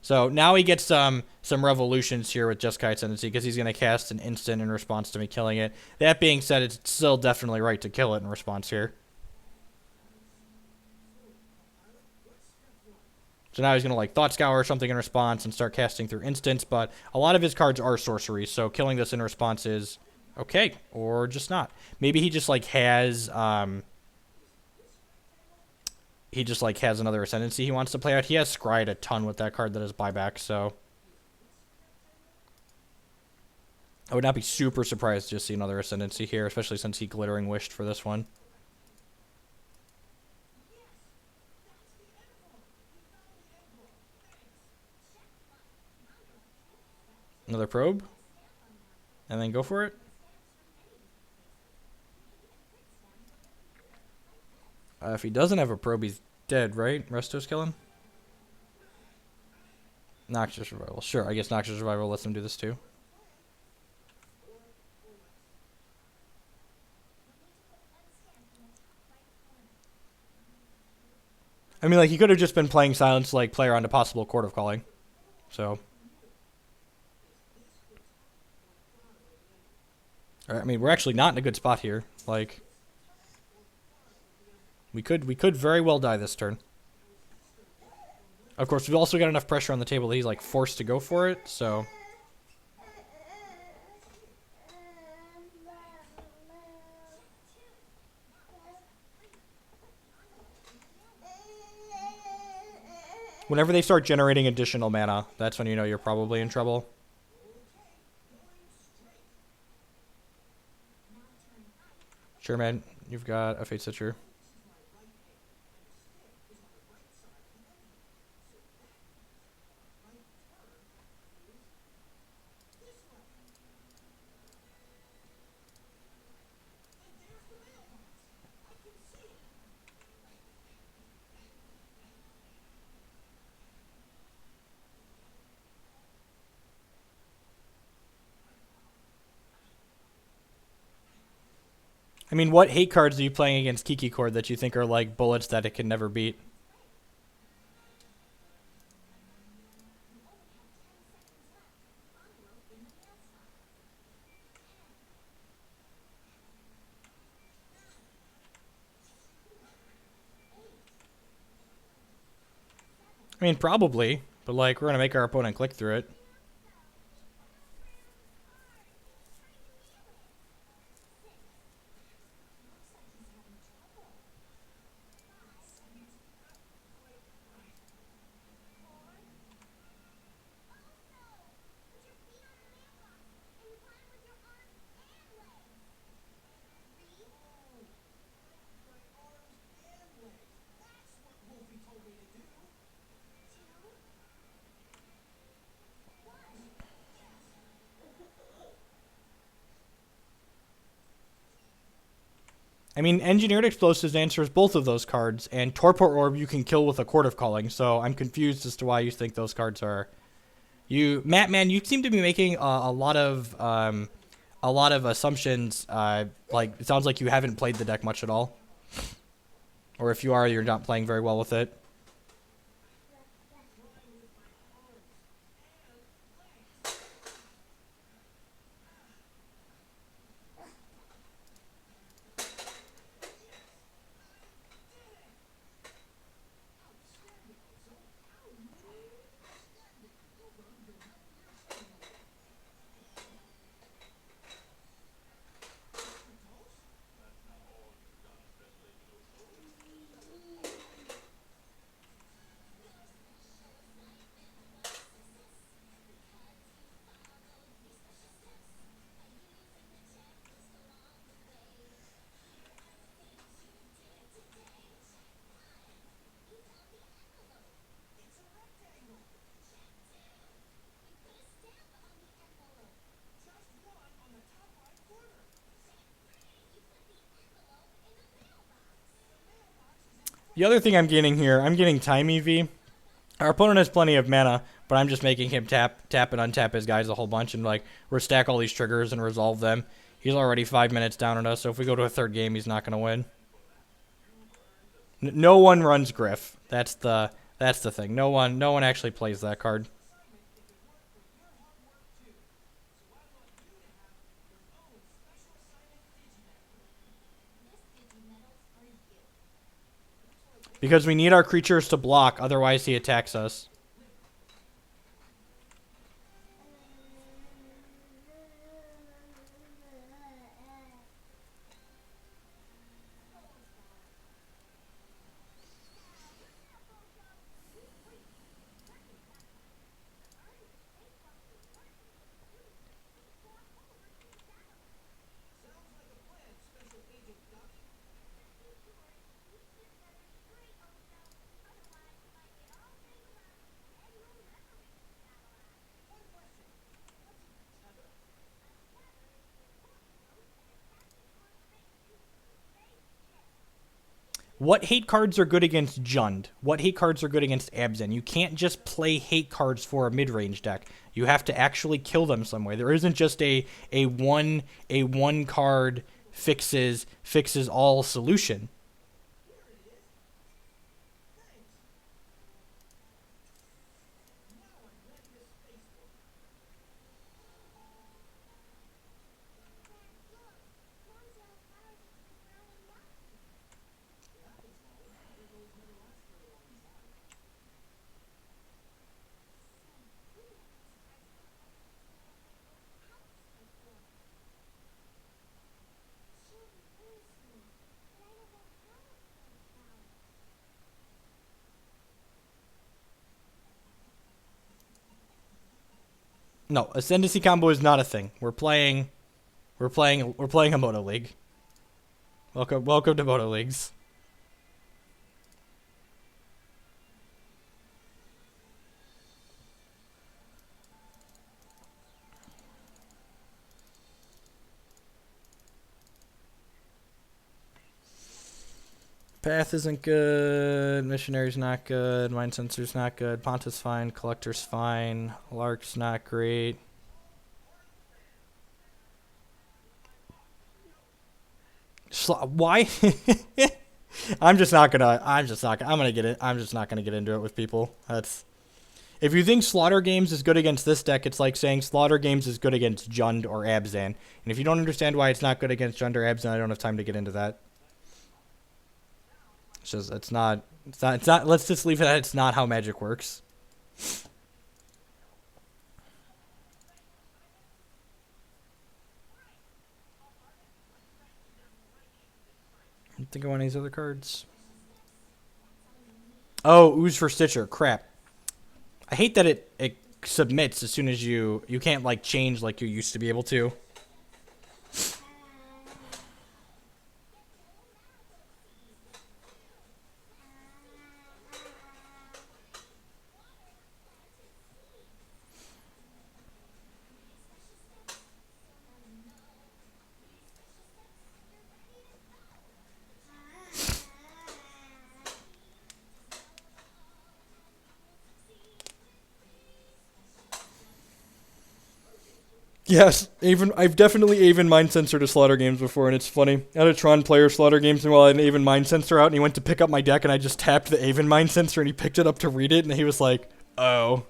So now he gets some revolutions here with Jeskai Ascendancy because he's going to cast an instant in response to me killing it. That being said, it's still definitely right to kill it in response here. So now he's going to like Thought Scour or something in response and start casting through instants, but a lot of his cards are sorceries, so killing this in response is okay, or just not. Maybe he just like has another Ascendancy he wants to play out. He has Scryed a ton with that card that is buyback, so I would not be super surprised to just see another Ascendancy here, especially since he Glittering Wished for this one. Another Probe, and then go for it. If he doesn't have a Probe, he's dead, right? Resto's killing? Noxious Revival. Sure, I guess Noxious Revival lets him do this too. I mean, like, he could have just been playing Silence, like, play around a possible Court of Calling. So. I mean, we're actually not in a good spot here. Like, we could very well die this turn. Of course, we've also got enough pressure on the table that he's like forced to go for it, so. Whenever they start generating additional mana, that's when you know you're probably in trouble. Sure, man. You've got a Fate Stitcher. I mean, what hate cards are you playing against Kiki Chord that you think are like bullets that it can never beat? I mean, probably, but like we're gonna make our opponent click through it. I mean, Engineered Explosives answers both of those cards, and Torpor Orb you can kill with a Court of Calling, so I'm confused as to why you think those cards are... Matt, man, you seem to be making a lot of assumptions. Like, it sounds like you haven't played the deck much at all. Or if you are, you're not playing very well with it. The other thing I'm getting here, I'm getting Time EV. Our opponent has plenty of mana, but I'm just making him tap and untap his guys a whole bunch and like restack all these triggers and resolve them. He's already 5 minutes down on us, so if we go to a third game, he's not going to win. No one runs Griff. That's the thing. No one actually plays that card. Because we need our creatures to block, otherwise he attacks us. What hate cards are good against Jund? What hate cards are good against Abzan? You can't just play hate cards for a mid-range deck. You have to actually kill them some way. There isn't just a one card fixes all solution. No, Ascendancy combo is not a thing. We're playing a Moto League. Welcome to Moto Leagues. Path isn't good. Missionary's not good. Mind Sensor's not good. Ponta's fine. Collector's fine. Lark's not great. Why? I'm just not gonna get into it with people. If you think Slaughter Games is good against this deck, it's like saying Slaughter Games is good against Jund or Abzan. And if you don't understand why it's not good against Jund or Abzan, I don't have time to get into that. It's not It's not. It's not. Let's just leave it at it's not how magic works. I think I want these other cards. Oh, ooze for Stitcher. Crap. I hate that it submits as soon as you can't like change like you used to be able to. Yes, I've definitely Aven mind sensor to slaughter games before, and it's funny. I had a Tron player slaughter games, and while I had an Aven mind sensor out, and he went to pick up my deck, and I just tapped the Aven mind sensor, and he picked it up to read it, and he was like, "Oh."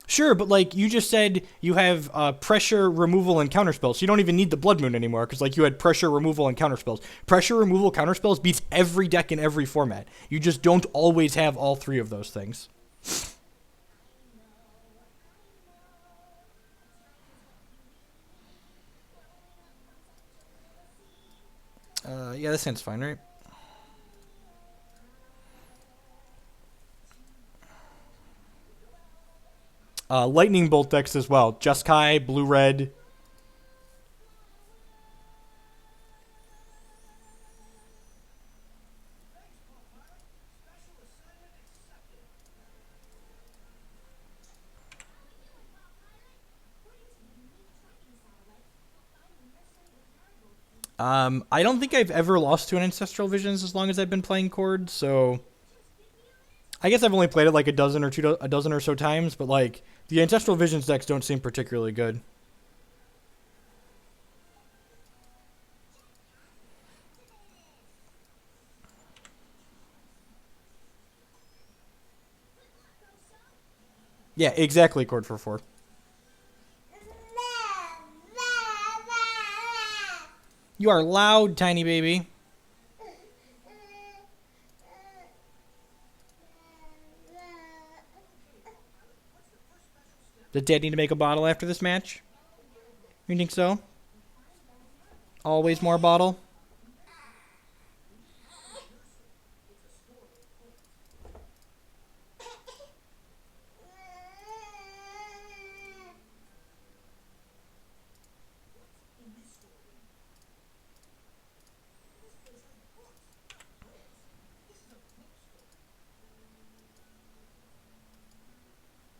Sure, but like you just said, you have pressure removal and counterspells. So you don't even need the Blood Moon anymore because like you had pressure removal and counterspells. Pressure removal counterspells beats every deck in every format. You just don't always have all three of those things. Yeah, this hand's fine, right? Lightning Bolt decks as well. Jeskai, blue red. I don't think I've ever lost to an Ancestral Visions as long as I've been playing Chord, so I guess I've only played it like a dozen or so times, but like the Ancestral Visions decks don't seem particularly good. Yeah, exactly, Chord for 4. You are loud, tiny baby. Does Dad need to make a bottle after this match? You think so? Always more bottle?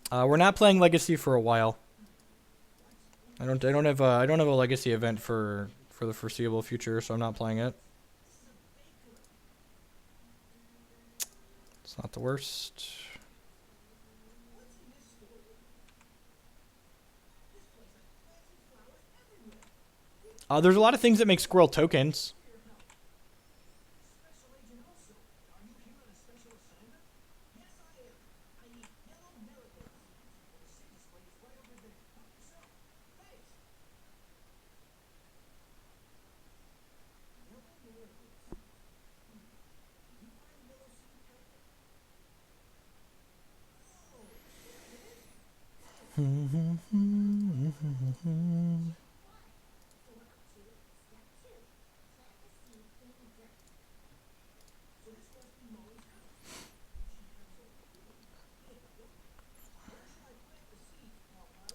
We're not playing Legacy for a while. I don't have a Legacy event for the foreseeable future, so I'm not playing it. It's not the worst. There's a lot of things that make Squirrel tokens.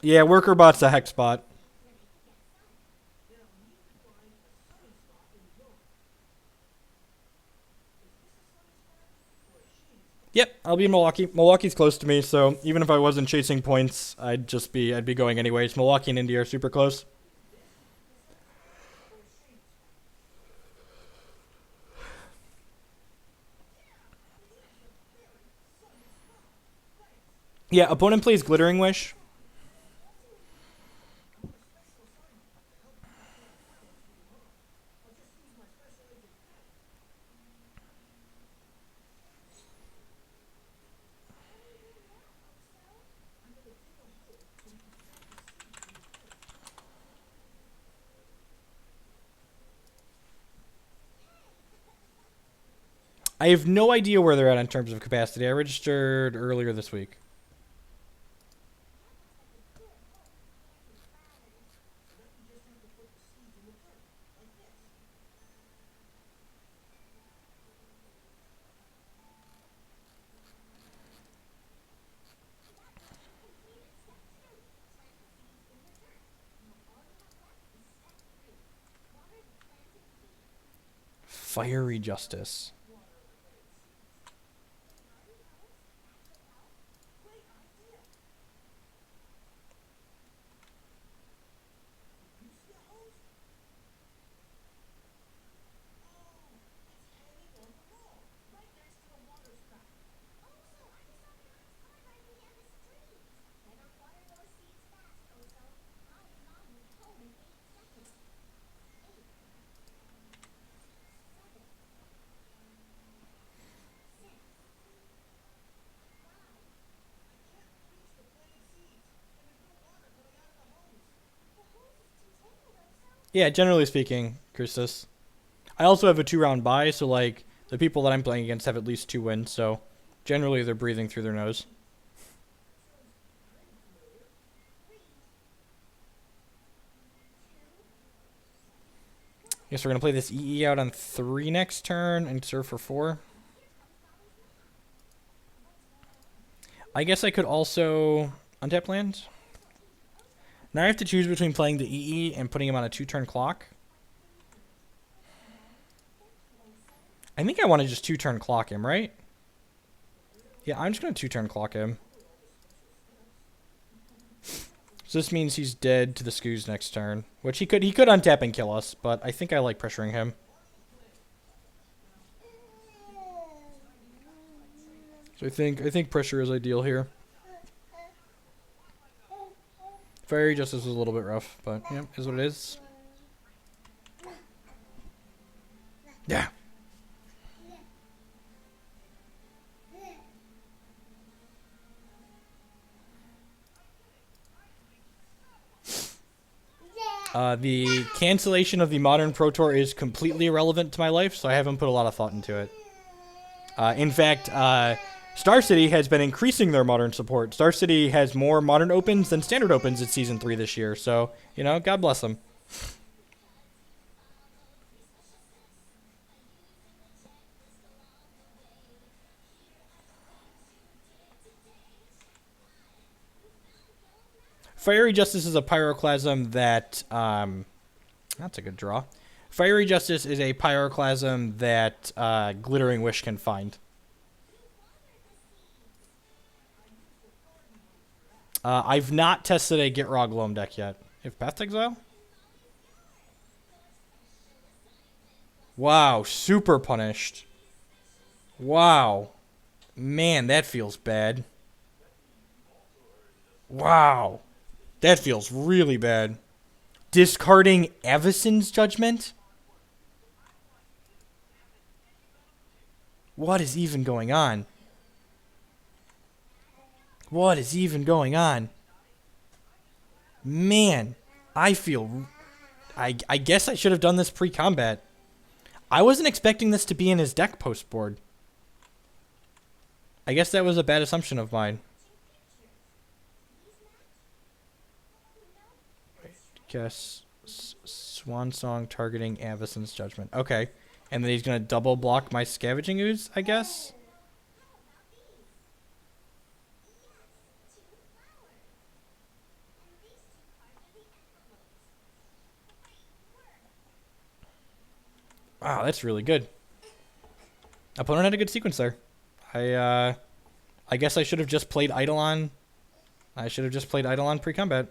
Yeah, Worker Bot's a hex bot. Yep, I'll be in Milwaukee. Milwaukee's close to me, so even if I wasn't chasing points, I'd be going anyways. Milwaukee and Indy are super close. Yeah, opponent plays Glittering Wish. I have no idea where they're at in terms of capacity. I registered earlier this week. Fiery Justice. Yeah, generally speaking, Christus. I also have a 2-round bye, so like the people that I'm playing against have at least 2 wins, so generally they're breathing through their nose. Guess we're gonna play this EE out on 3 next turn and serve for 4. I guess I could also untap land. Now I have to choose between playing the EE and putting him on a 2-turn clock. I think I want to just 2-turn clock him, right? Yeah, I'm just going to 2-turn clock him. So this means he's dead to the Scoos next turn, which he could untap and kill us, but I think I like pressuring him. So I think pressure is ideal here. Fiery Justice was a little bit rough, but yeah, is what it is. Yeah. The cancellation of the Modern Pro Tour is completely irrelevant to my life, so I haven't put a lot of thought into it. In fact, Star City has been increasing their Modern support. Star City has more Modern Opens than Standard Opens at Season 3 this year, so, you know, God bless them. Fiery Justice is a pyroclasm that, that's a good draw. Fiery Justice is a pyroclasm that Glittering Wish can find. I've not tested a Get Raw Gloam deck yet. If Path to Exile? Wow, super punished. Wow. Man, that feels bad. Wow. That feels really bad. Discarding Avacyn's Judgment? What is even going on? What is even going on? Man, I feel... I guess I should have done this pre-combat. I wasn't expecting this to be in his deck post-board. I guess that was a bad assumption of mine. Guess Swan Song targeting Avacyn's Judgment. Okay. And then he's going to double block my Scavenging Ooze, I guess? Wow, that's really good. Opponent had a good sequence there. I guess I should have just played Eidolon. I should have just played Eidolon pre-combat.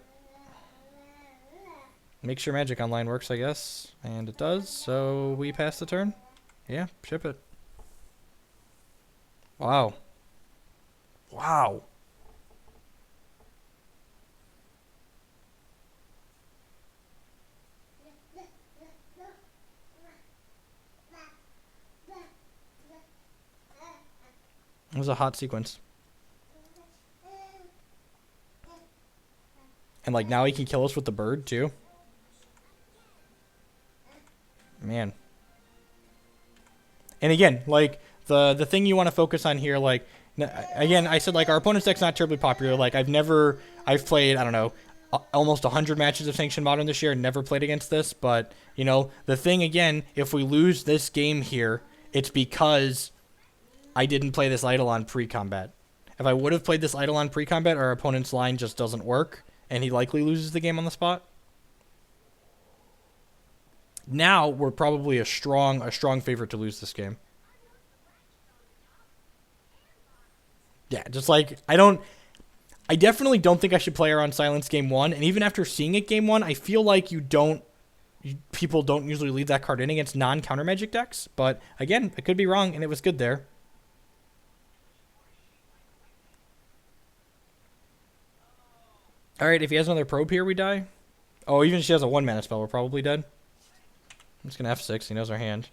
Make sure Magic Online works, I guess. And it does, so we pass the turn. Yeah, ship it. Wow. Wow. It was a hot sequence. And like now he can kill us with the bird too. Man. And again, like The thing you want to focus on here, like, again, I said, like, our opponent's deck's not terribly popular. Like, I've played, I don't know, almost 100 matches of Sanctioned Modern this year and never played against this. But, you know, the thing, again, if we lose this game here, it's because I didn't play this Eidolon pre-combat. If I would have played this Eidolon pre-combat, our opponent's line just doesn't work, and he likely loses the game on the spot. Now, we're probably a strong favorite to lose this game. Yeah, just like, I definitely don't think I should play her on Silence game 1, and even after seeing it game 1, I feel like people don't usually leave that card in against non-counter magic decks, but again, I could be wrong, and it was good there. Alright, if he has another probe here, we die. Oh, even if she has a 1-mana spell, we're probably dead. I'm just going to F6, he knows our hand.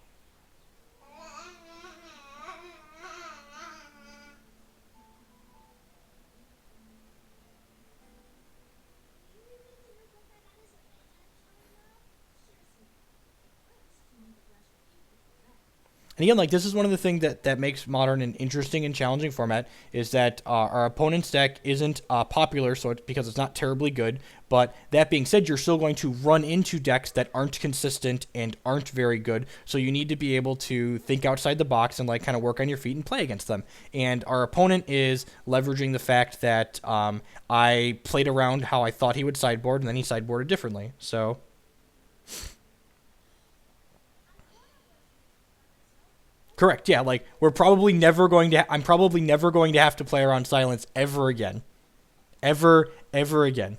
And again, like, this is one of the things that makes Modern an interesting and challenging format, is that our opponent's deck isn't popular, so because it's not terribly good. But that being said, you're still going to run into decks that aren't consistent and aren't very good. So you need to be able to think outside the box and, like, kind of work on your feet and play against them. And our opponent is leveraging the fact that I played around how I thought he would sideboard, and then he sideboarded differently. So correct, yeah, like, I'm probably never going to have to play around Silence ever again. Ever again.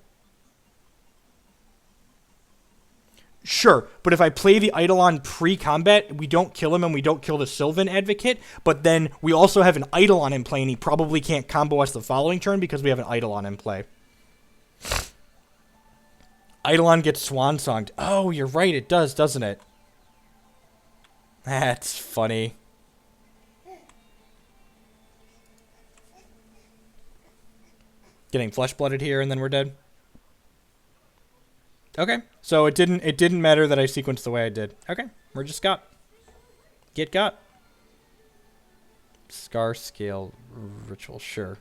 Sure, but if I play the Eidolon pre-combat, we don't kill him and we don't kill the Sylvan Advocate, but then we also have an Eidolon in play and he probably can't combo us the following turn because we have an Eidolon in play. Eidolon gets swan-songed. Oh, you're right, it does, doesn't it? That's funny. Getting flesh-blooded here, and then we're dead. Okay, so it didn't matter that I sequenced the way I did. Okay, we're just got. Get got. Scar scale ritual, sure.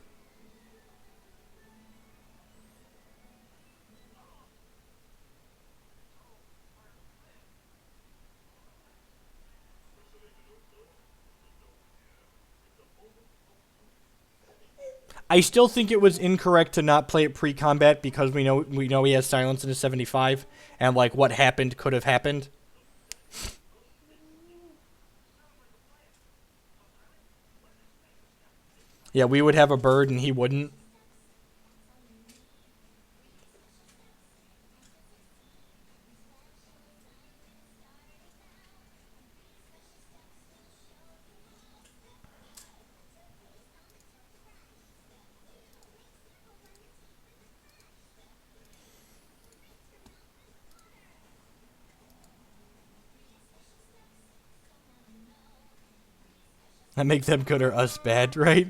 I still think it was incorrect to not play it pre-combat because we know he has silence in his 75, and, like, what happened could have happened. Yeah, we would have a bird and he wouldn't. That make them good or us bad, right?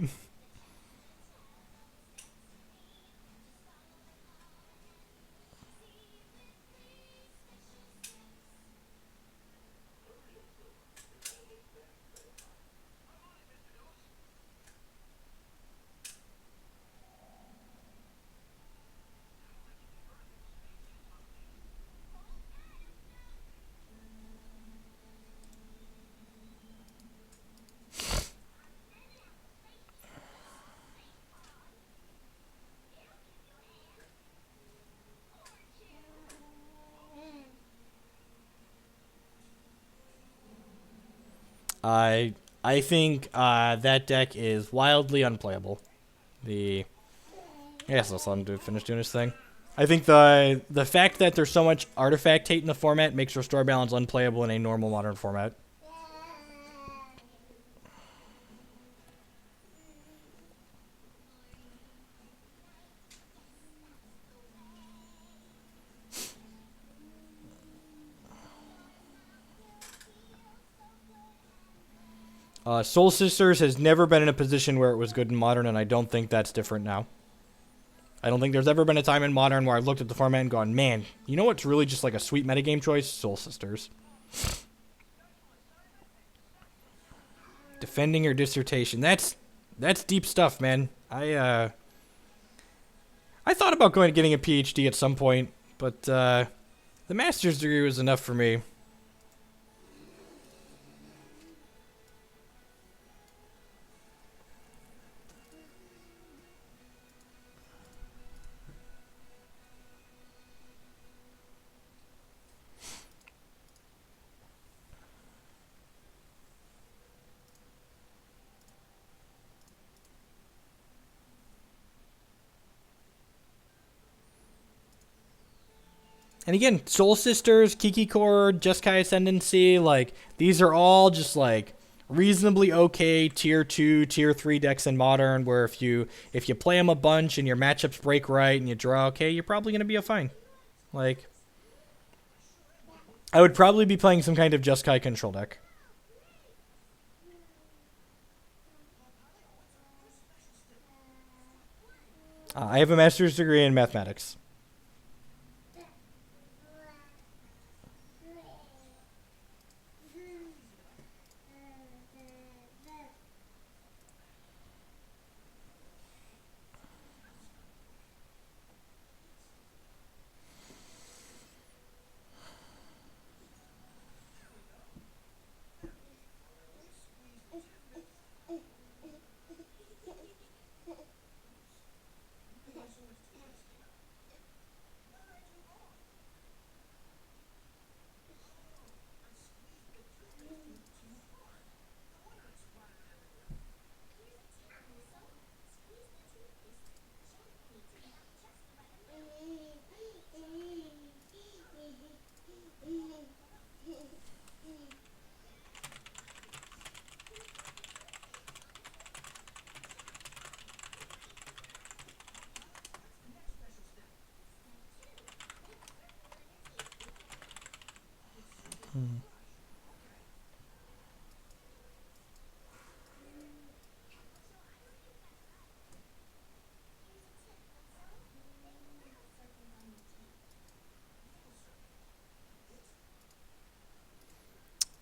I think that deck is wildly unplayable. I guess let's let him finish doing his thing. I think the fact that there's so much artifact hate in the format makes Restore Balance unplayable in a normal Modern format. Soul Sisters has never been in a position where it was good in Modern, and I don't think that's different now. I don't think there's ever been a time in Modern where I've looked at the format and gone, man, you know what's really just like a sweet metagame choice? Soul Sisters. Defending your dissertation. That's deep stuff, man. I thought about getting a PhD at some point, but the master's degree was enough for me. And again, Soul Sisters, Kiki Chord, Jeskai Ascendancy, like, these are all just, like, reasonably okay tier 2, tier 3 decks in Modern, where if you play them a bunch and your matchups break right and you draw okay, you're probably going to be fine. Like, I would probably be playing some kind of Jeskai control deck. I have a master's degree in mathematics.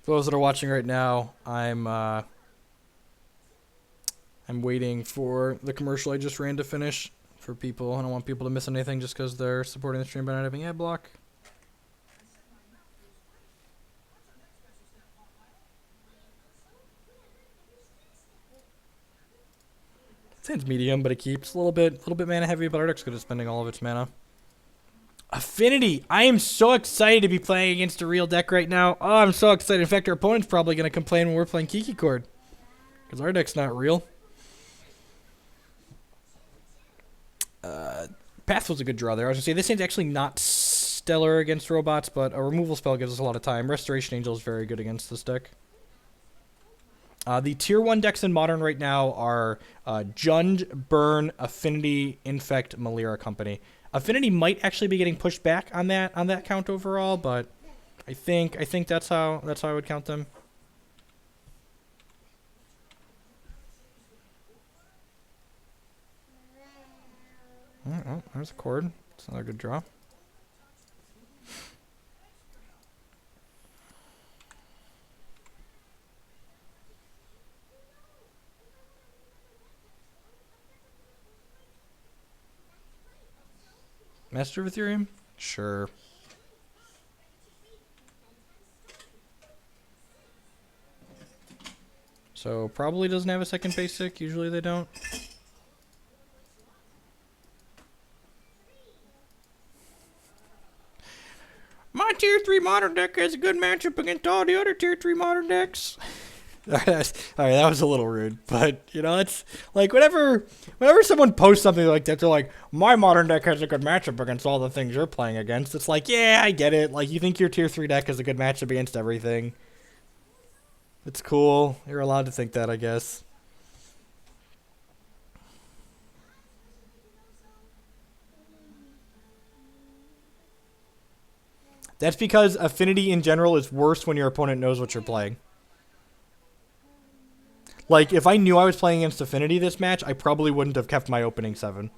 For those that are watching right now, I'm waiting for the commercial I just ran to finish for people. I don't want people to miss anything just because they're supporting the stream by not having ad block. It's medium, but it keeps a little bit mana heavy, but our deck's good at spending all of its mana. Affinity! I am so excited to be playing against a real deck right now. Oh, I'm so excited. In fact, our opponent's probably going to complain when we're playing Kiki Chord. Because our deck's not real. Path was a good draw there. I was going to say, this hand's actually not stellar against robots, but a removal spell gives us a lot of time. Restoration Angel is very good against this deck. The tier 1 decks in Modern right now are Jund, Burn, Affinity, Infect, Malira Company. Affinity might actually be getting pushed back on that count overall, but I think that's how I would count them. Oh, there's a Chord. It's another good draw. Master of Ethereum? Sure. So probably doesn't have a second basic. Usually they don't. My tier 3 Modern deck has a good matchup against all the other tier 3 Modern decks. Alright, that was a little rude, but you know, it's like whenever someone posts something like that, they're like, my Modern deck has a good matchup against all the things you're playing against. It's like, yeah, I get it. Like, you think your tier 3 deck has a good matchup against everything. It's cool. You're allowed to think that, I guess. That's because Affinity in general is worse when your opponent knows what you're playing. Like, if I knew I was playing against Affinity this match, I probably wouldn't have kept my opening 7. Am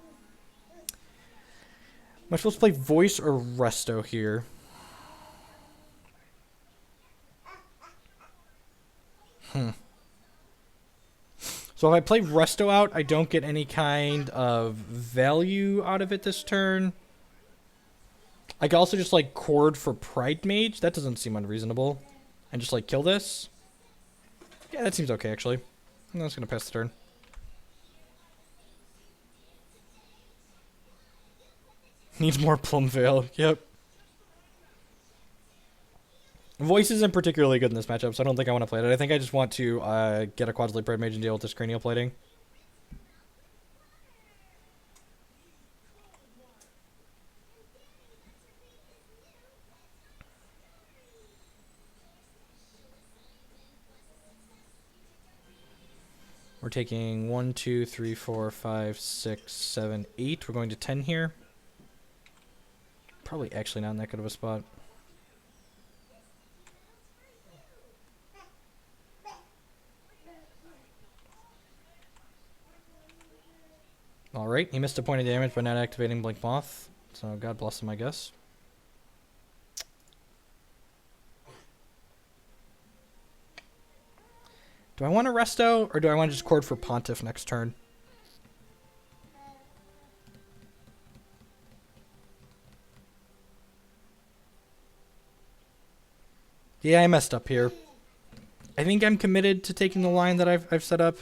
I supposed to play Voice or Resto here? So if I play Resto out, I don't get any kind of value out of it this turn. I could also just, like, Chord for Pride Mage. That doesn't seem unreasonable. And just, like, kill this. Yeah, that seems okay, actually. I'm just going to pass the turn. Needs more Plum Veil. Yep. Voice isn't particularly good in this matchup, so I don't think I want to play it. I think I just want to get a Quadsley Pride Mage and deal with this Cranial Plating. We're taking 1, 2, 3, 4, 5, 6, 7, 8. We're going to 10 here. Probably actually not in that good of a spot. Alright, he missed a point of damage by not activating Blink Moth. So God bless him, I guess. Do I want to Resto, or do I want to just Chord for Pontiff next turn? Yeah, I messed up here. I think I'm committed to taking the line that I've set up.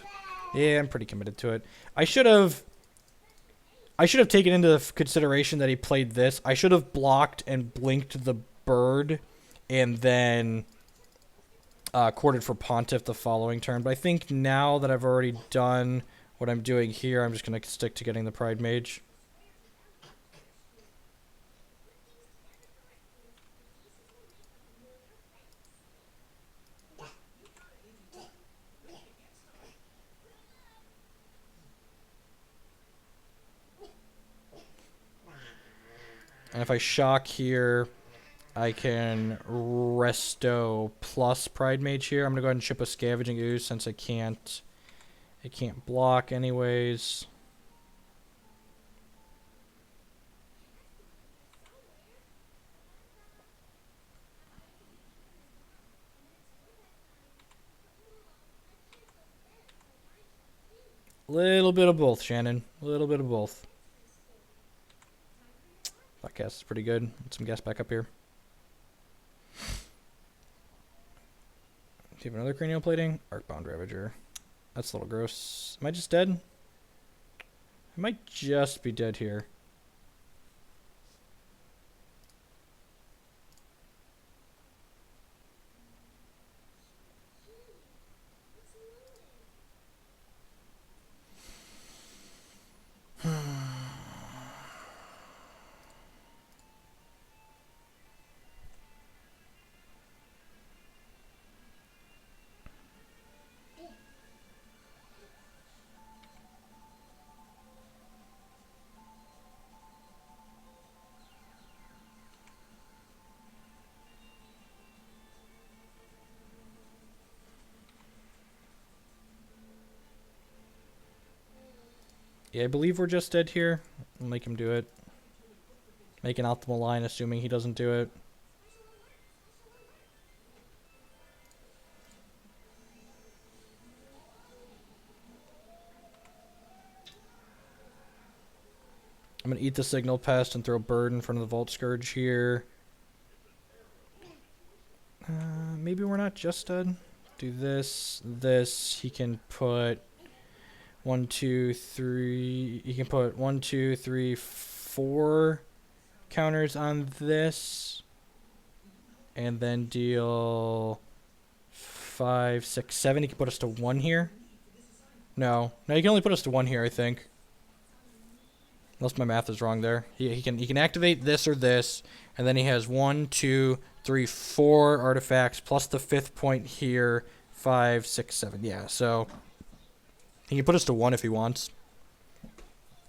Yeah, I'm pretty committed to it. I should have taken into consideration that he played this. I should have blocked and blinked the bird and then Chorded for Pontiff the following turn. But I think now that I've already done what I'm doing here, I'm just going to stick to getting the Pride Mage. And if I shock here, I can Resto plus Pride Mage here. I'm going to go ahead and chip a Scavenging Ooze since it can't block anyways. Little bit of both, Shannon. A little bit of both. That cast is pretty good. Get some gas back up here. Do you have another Cranial Plating? Arcbound Ravager. That's a little gross. Am I just dead? I might just be dead here. Yeah, I believe we're just dead here. I'll make him do it. Make an optimal line, assuming he doesn't do it. I'm going to eat the Signal Pest and throw Bird in front of the Vault Scourge here. Maybe we're not just dead. Do this, this. He can put 1, 2, 3. He can put 1, 2, 3, 4 counters on this. And then deal 5, 6, 7. He can put us to 1 here. No, he can only put us to 1 here, I think. Unless my math is wrong there. He can activate this or this, and then he has 1, 2, 3, 4 artifacts plus the 5th point here. 5, 6, 7. Yeah, so he can put us to 1 if he wants.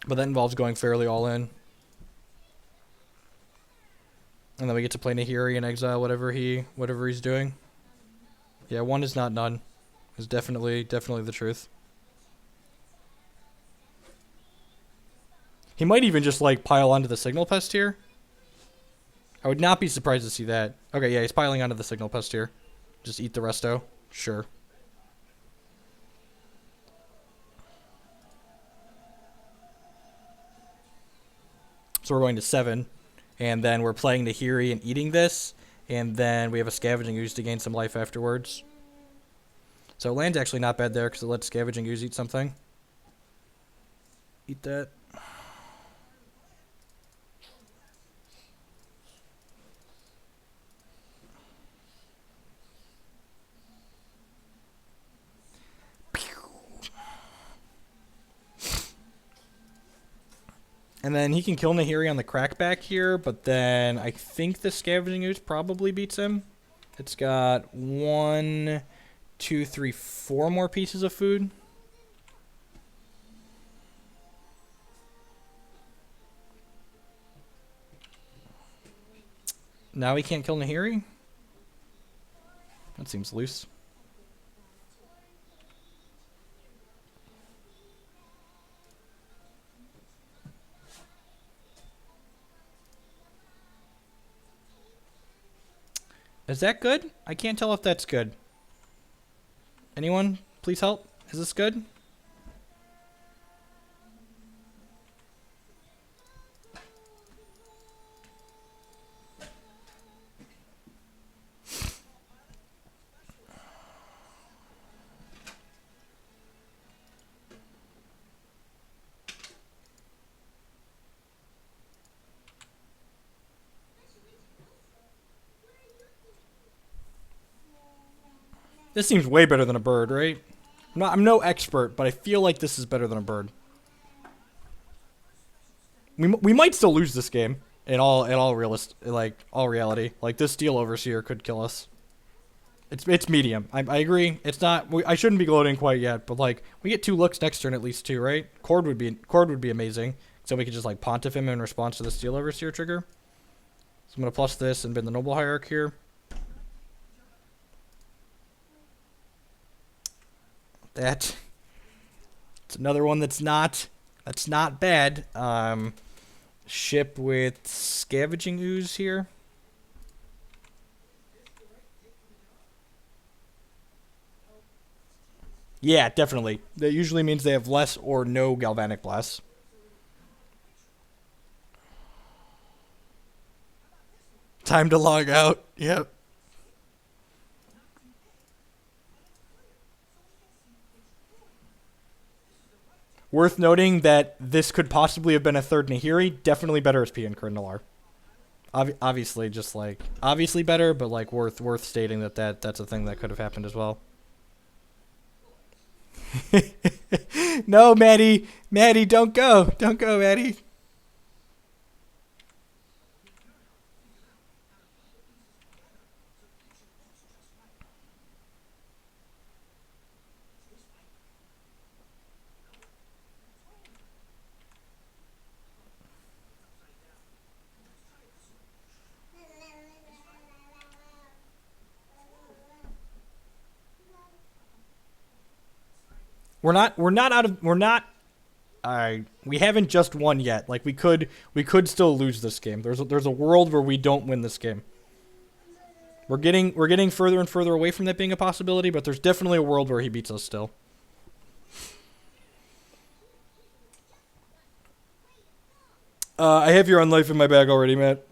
But that involves going fairly all in. And then we get to play Nahiri and exile whatever he's doing. Yeah, 1 is not none. Is definitely the truth. He might even just, like, pile onto the Signal Pest here. I would not be surprised to see that. Okay, yeah, he's piling onto the Signal Pest here. Just eat the resto. Sure. So we're going to 7. And then we're playing Nahiri and eating this. And then we have a Scavenging Ooze to gain some life afterwards. So land's actually not bad there because it lets Scavenging Ooze eat something. Eat that. And then he can kill Nahiri on the crackback here, but then I think the Scavenging Ooze probably beats him. It's got 1, 2, 3, 4 more pieces of food. Now he can't kill Nahiri? That seems loose. Is that good? I can't tell if that's good. Anyone? Please help. Is this good? This seems way better than a bird, right? I'm no expert, but I feel like this is better than a bird. We might still lose this game in all reality. Like this Steel Overseer could kill us. It's medium. I agree. It's not. I shouldn't be gloating quite yet, but like we get 2 looks next turn at least too, right? Chord would be amazing. So we could just like Pontiff him in response to the Steel Overseer trigger. So I'm gonna plus this and bend the Noble Hierarch here. It's another one that's not bad. Ship with Scavenging Ooze here. Yeah, definitely. That usually means they have less or no Galvanic Blasts. Time to log out. Yep. Worth noting that this could possibly have been a third Nahiri. Definitely better as P and Krindalar. Obviously, just like obviously better, but like worth stating that's a thing that could have happened as well. No, Maddie, don't go, Maddie. We haven't just won yet. Like we could still lose this game. There's a world where we don't win this game. We're getting further and further away from that being a possibility, but there's definitely a world where he beats us still. I have your Unlife in my bag already, Matt.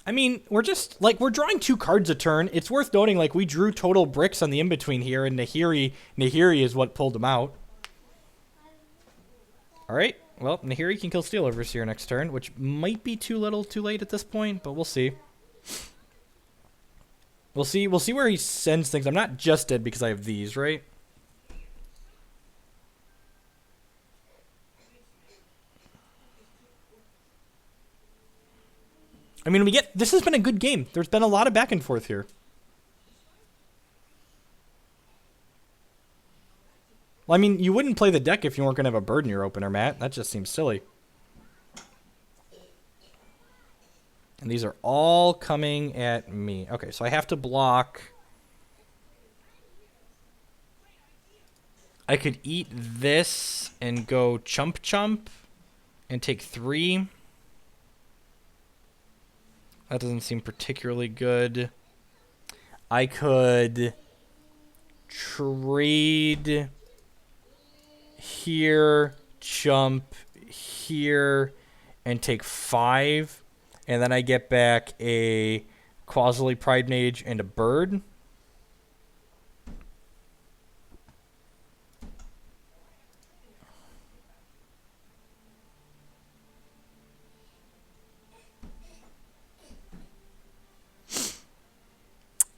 I mean, we're drawing 2 cards a turn. It's worth noting, like, we drew total bricks on the in-between here, and Nahiri is what pulled them out. Alright, well, Nahiri can kill Steel Overseer next turn, which might be too little too late at this point, but we'll see. We'll see where he sends things. I'm not just dead because I have these, right? I mean, this has been a good game. There's been a lot of back and forth here. Well, I mean, you wouldn't play the deck if you weren't going to have a bird in your opener, Matt. That just seems silly. And these are all coming at me. Okay, so I have to block. I could eat this and go chump chump and take 3. That doesn't seem particularly good. I could trade here, jump here, and take 5. And then I get back a Quasily Pride Mage and a bird.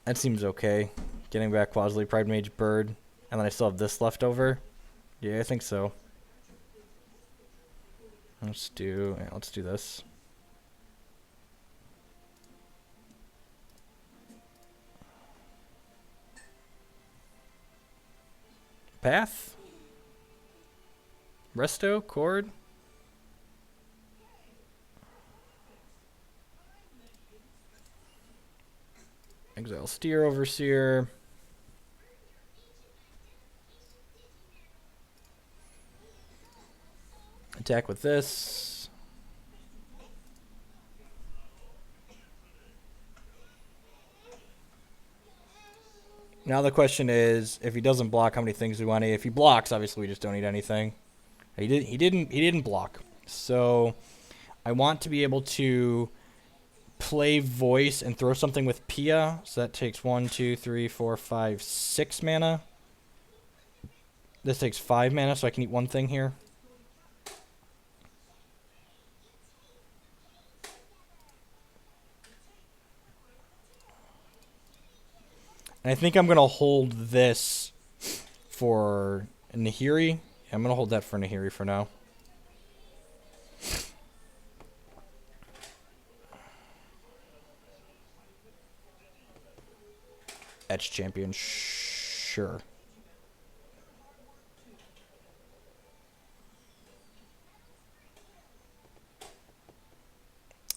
That seems okay. Getting back Quasily Pride Mage, bird, and then I still have this left over. Yeah, I think so. Let's do this. Path. Resto, Chord. Exile Steer, Overseer. Attack with this. Now the question is, if he doesn't block, how many things do we want to eat? If he blocks, obviously we just don't eat anything. He didn't block. So I want to be able to play voice and throw something with Pia. So that takes 1, 2, 3, 4, 5, 6 mana. This takes 5 mana, so I can eat one thing here. And I think I'm going to hold this for Nahiri. Yeah, I'm going to hold that for Nahiri for now. Etch Champion, sure.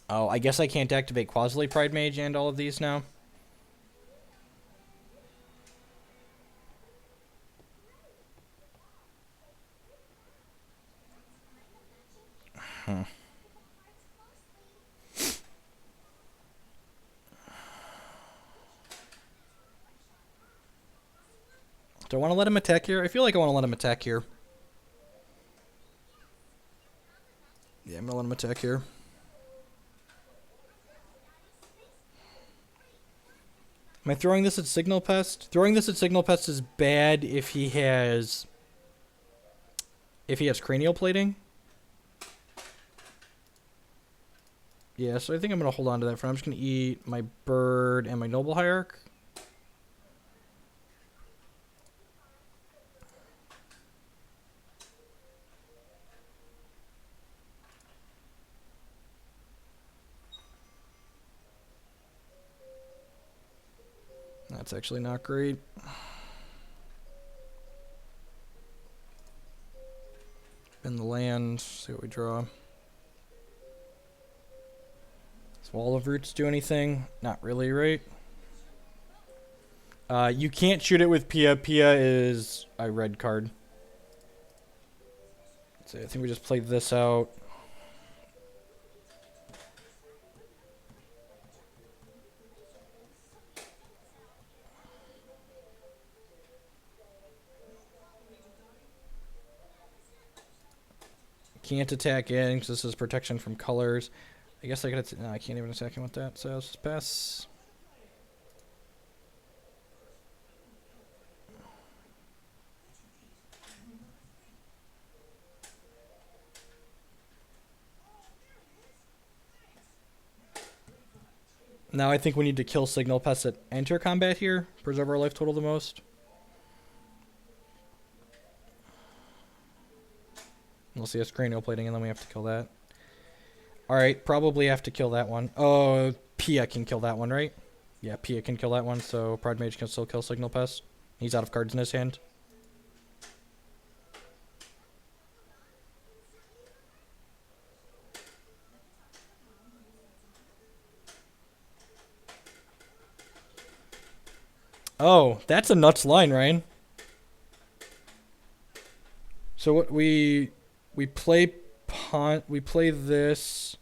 Oh, I guess I can't activate Quasily Pride Mage and all of these now. Do I want to let him attack here? I feel like I want to let him attack here. Yeah, I'm going to let him attack here. Am I throwing this at Signal Pest? Throwing this at Signal Pest is bad if he has cranial plating. Yeah, so I think I'm going to hold on to that for now. I'm just going to eat my bird and my Noble Hierarch. That's actually not great. Bend the land, see what we draw. Does Wall of Roots do anything? Not really, right? You can't shoot it with Pia. Pia is a red card. So I think we just played this out. Can't attack in because this is protection from colors. I guess I could. No, I can't even attack him with that. So let's just pass. Now I think we need to kill Signal Pest at enter combat here. Preserve our life total the most. We'll see us cranial plating, and then we have to kill that. Alright, probably have to kill that one. Oh, Pia can kill that one, right? Yeah, Pia can kill that one, so Pride Mage can still kill Signal Pest. He's out of cards in his hand. Oh, that's a nuts line, Ryan. So what we play punt, we play this.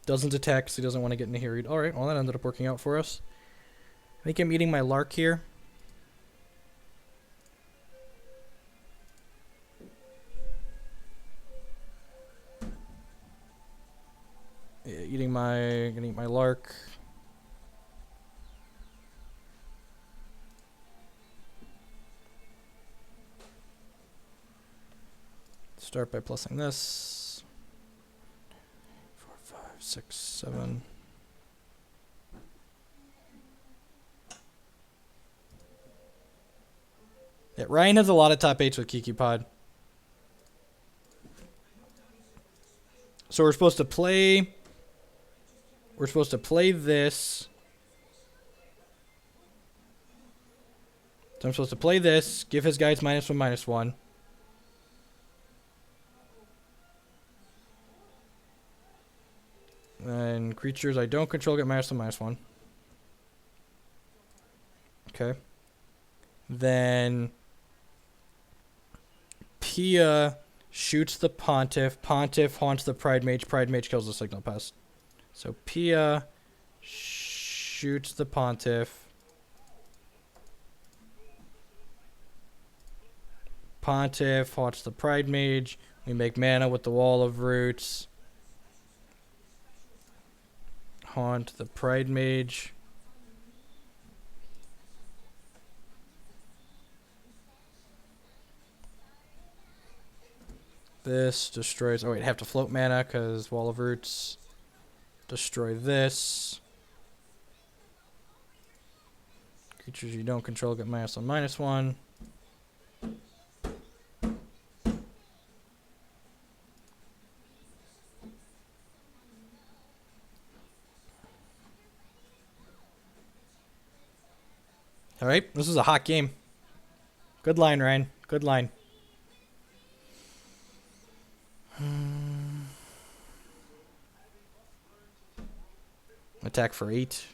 Doesn't attack because he doesn't want to get Nahiri'd. Alright, well that ended up working out for us. I think I'm eating my Lark here. Yeah, gonna eat my Lark. Start by plussing this. 4, 5, 6, 7. Yeah, Ryan has a lot of top 8s with Kiki Pod. So we're supposed to play... We're supposed to play this. So I'm supposed to play this, give his guys -1, -1. And creatures I don't control get -1, -1. Okay. Then Pia shoots the Pontiff. Pontiff haunts the Pride Mage. Pride Mage kills the Signal Pest. So Pia shoots the Pontiff. Pontiff haunts the Pride Mage. We make mana with the Wall of Roots. Haunt the Pride Mage. This destroys... Oh, wait, have to float mana because Wall of Roots. Destroy this. Creatures you don't control get -1, -1. Alright, this is a hot game. Good line, Ryan. Good line. Attack for 8.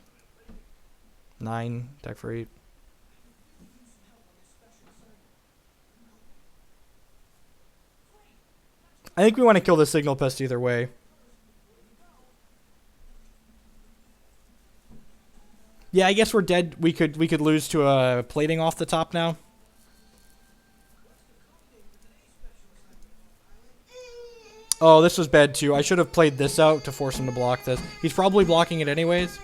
9. Attack for 8. I think we want to kill the Signal Pest either way. Yeah, I guess we're dead. We could lose to a plating off the top now. Oh, this was bad too. I should have played this out to force him to block this. He's probably blocking it anyways.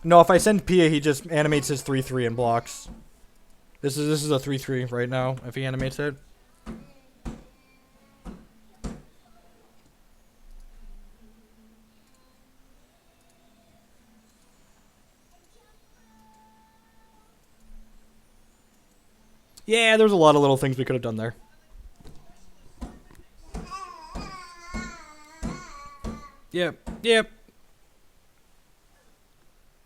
No, if I send Pia, he just animates his 3/3 and blocks. This is a 3/3 right now if he animates it. Yeah, there's a lot of little things we could have done there. Yep.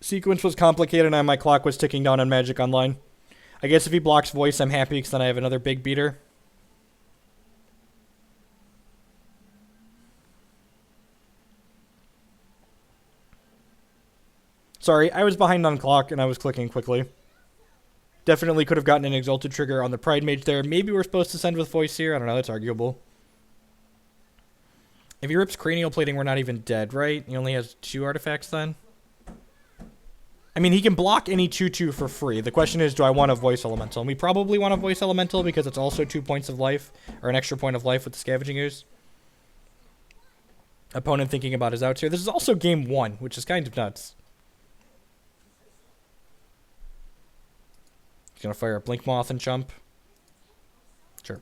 Sequence was complicated and my clock was ticking down on Magic Online. I guess if he blocks voice, I'm happy because then I have another big beater. Sorry, I was behind on clock and I was clicking quickly. Definitely could have gotten an Exalted trigger on the Pride Mage there. Maybe we're supposed to send with voice here. I don't know, that's arguable. If he rips Cranial Plating, we're not even dead, right? He only has 2 artifacts then? I mean, he can block any 2/2 for free. The question is, do I want a Voice Elemental? And we probably want a Voice Elemental because it's also 2 points of life, or an extra point of life with the Scavenging Ooze. Opponent thinking about his outs here. This is also game 1, which is kind of nuts. He's going to fire a Blink Moth and jump. Sure.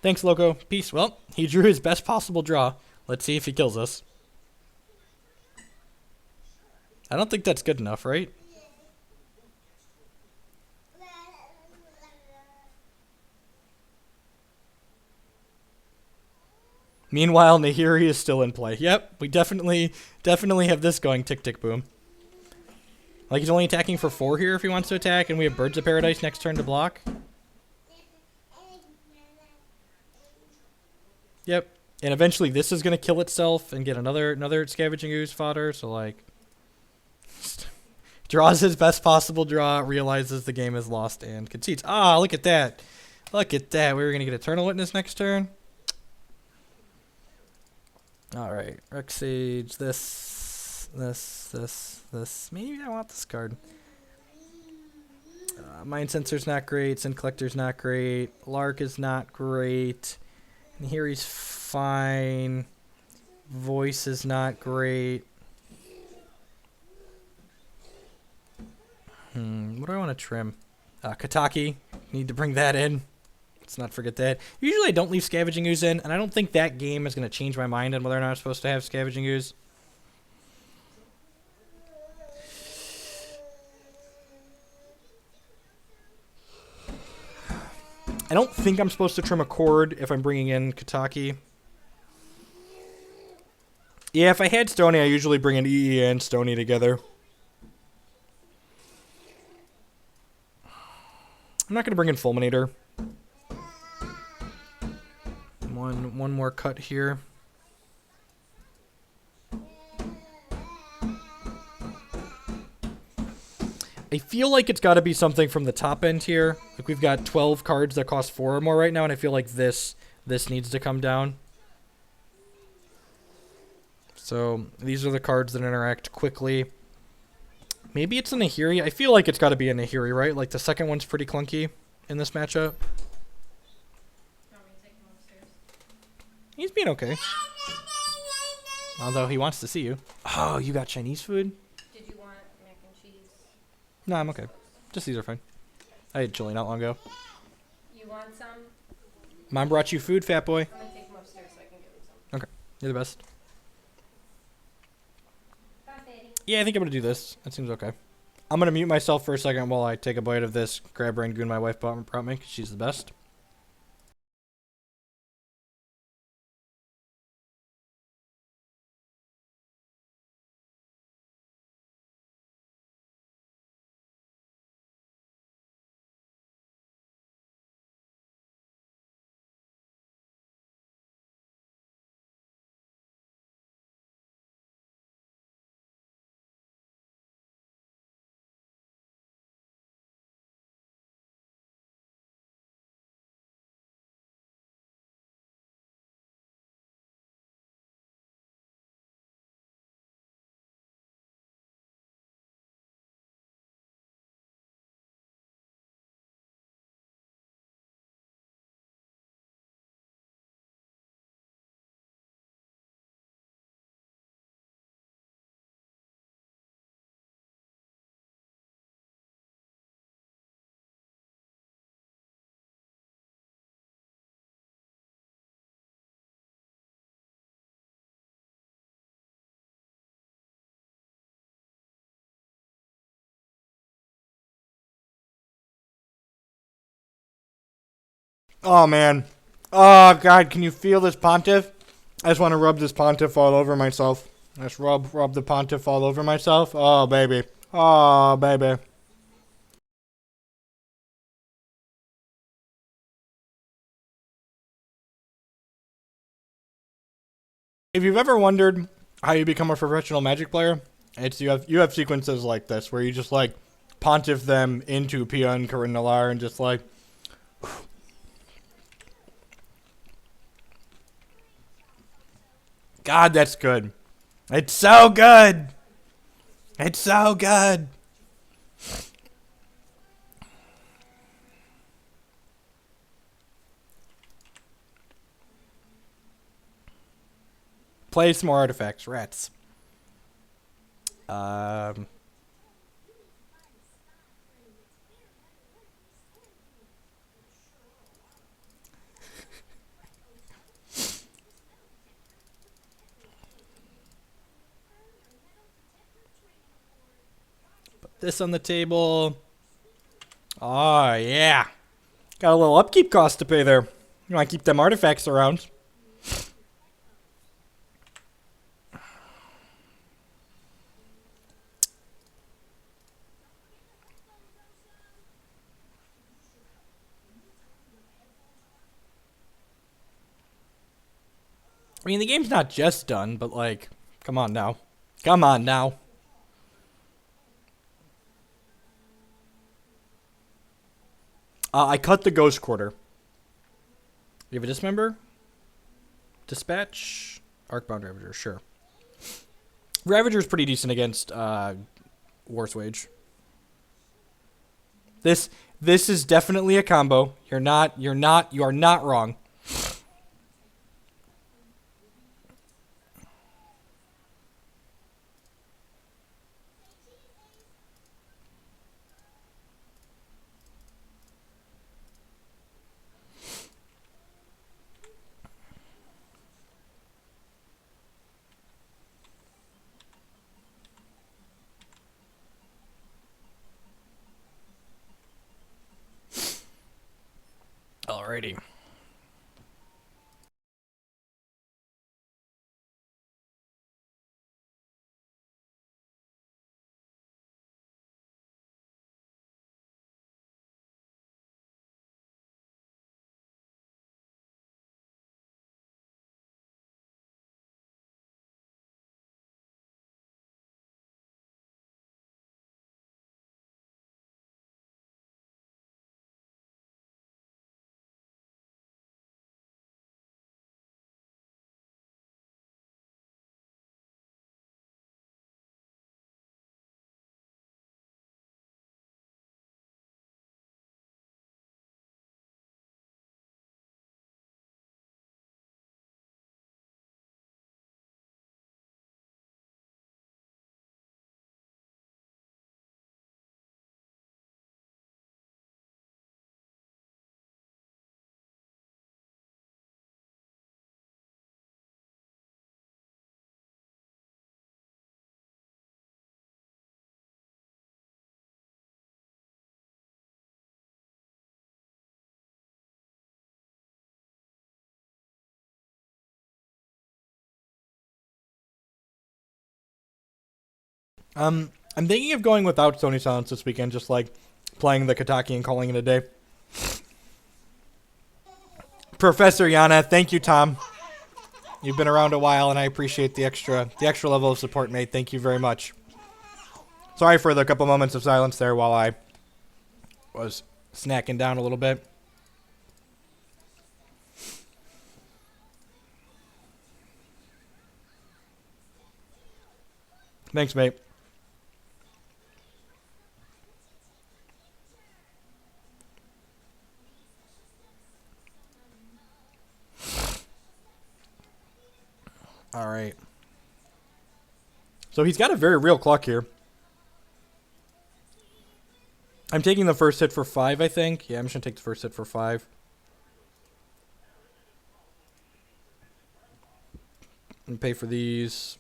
Thanks, Loco. Peace. Well, he drew his best possible draw. Let's see if he kills us. I don't think that's good enough, right? Meanwhile, Nahiri is still in play. Yep, we definitely have this going. Tick, tick, boom. Like, he's only attacking for 4 here if he wants to attack, and we have Birds of Paradise next turn to block. Yep. And eventually this is going to kill itself and get another Scavenging Ooze fodder, so, like... draws his best possible draw, realizes the game is lost, and concedes. Ah, look at that. Look at that. We were going to get Eternal Witness next turn. Alright. Rex Sage, this. Maybe I want this card. Mind Sensor's not great. Sin Collector's not great. Lark is not great. And here he's fine. Voice is not great. What do I want to trim? Kataki. Need to bring that in. Let's not forget that. Usually I don't leave Scavenging Ooze in, and I don't think that game is going to change my mind on whether or not I'm supposed to have Scavenging Ooze. I don't think I'm supposed to trim a Chord if I'm bringing in Kataki. Yeah, if I had Stony, I usually bring in EE and Stony together. I'm not going to bring in Fulminator. One more cut here. I feel like it's got to be something from the top end here. Like, we've got 12 cards that cost 4 or more right now, and I feel like this needs to come down. So these are the cards that interact quickly. Maybe it's a Nahiri. I feel like it's got to be a Nahiri, right? Like, the second one's pretty clunky in this matchup. He's being okay. Although he wants to see you. Oh, you got Chinese food? Did you want mac and cheese? No, I'm okay. Just these are fine. I ate chili not long ago. You want some? Mom brought you food, fat boy. I'm going to take them upstairs so I can give them some. Okay. You're the best. Bye, Fatty. Yeah, I think I'm going to do this. That seems okay. I'm going to mute myself for a second while I take a bite of this crab rangoon my wife brought me because she's the best. Oh, man. Oh, God, can you feel this Pontiff? I just want to rub this Pontiff all over myself. Just rub the Pontiff all over myself. Oh, baby. Oh, baby. If you've ever wondered how you become a professional Magic player, it's you have sequences like this where you just, like, Pontiff them into Pia and Corinne Nalaar and just, like... God, that's good. It's so good. It's so good. Play some more artifacts, rats. This on the table. Oh, yeah. Got a little upkeep cost to pay there. You want to keep them artifacts around. I mean, the game's not just done, but like, come on now. Come on now. I cut the Ghost Quarter. You have a dismember? Dispatch? Arcbound Ravager, sure. Ravager's pretty decent against War's Wage. This is definitely a combo. You are not wrong. Alrighty. I'm thinking of going without Sony Silence this weekend, just like playing the Kataki and calling it a day. Professor Yana, thank you, Tom. You've been around a while, and I appreciate the extra level of support, mate. Thank you very much. Sorry for the couple moments of silence there while I was snacking down a little bit. Thanks, mate. All right. So he's got a very real clock here. I'm taking the first hit for 5, I think. Yeah, I'm just going to take the first hit for 5. And pay for these.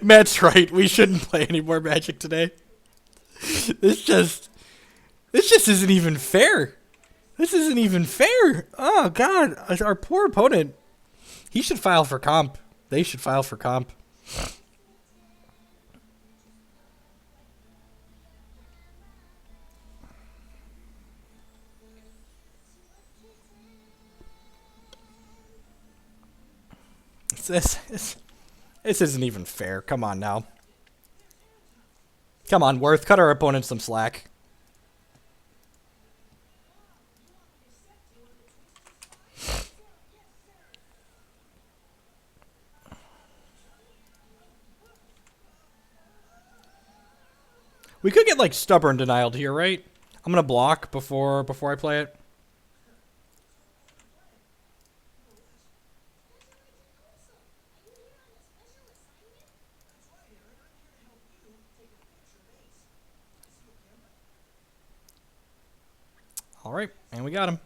Matt's right. We shouldn't play any more Magic today. This just isn't even fair. This isn't even fair. Oh God, our poor opponent. He should file for comp. They should file for comp. This isn't even fair. Come on now. Come on, Worth. Cut our opponent some slack. We could get like stubborn denied here, right? I'm gonna block before I play it. All right, and we got him.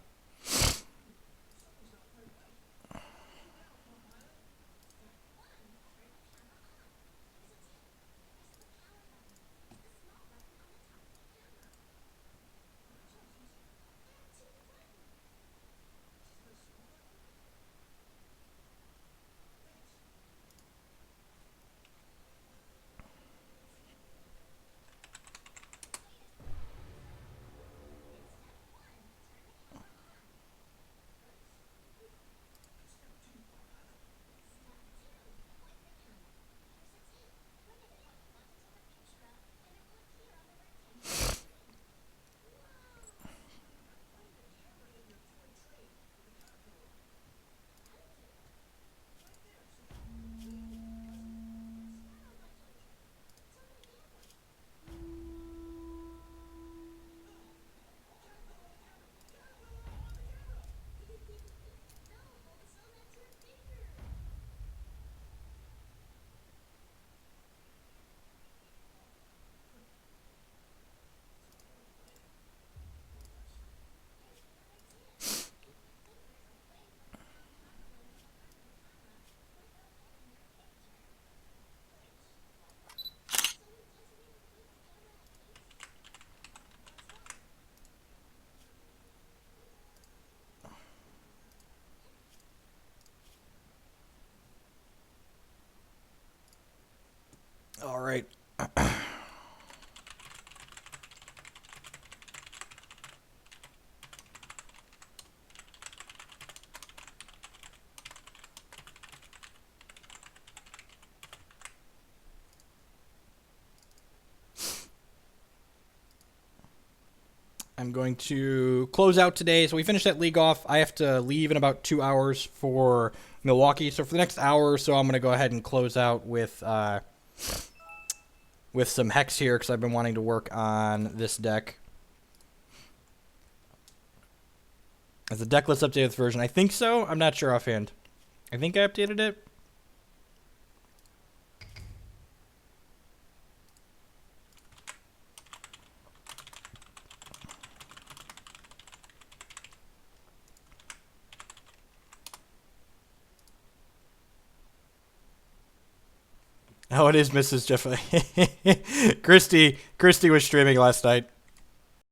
I'm going to close out today. So we finished that league off. I have to leave in about 2 hours for Milwaukee. So for the next hour or so, I'm going to go ahead and close out with some Hex here because I've been wanting to work on this deck. Is the deck list updated with version? I think so. I'm not sure offhand. I think I updated it. Oh, it is Mrs. Jeff. Christy was streaming last night.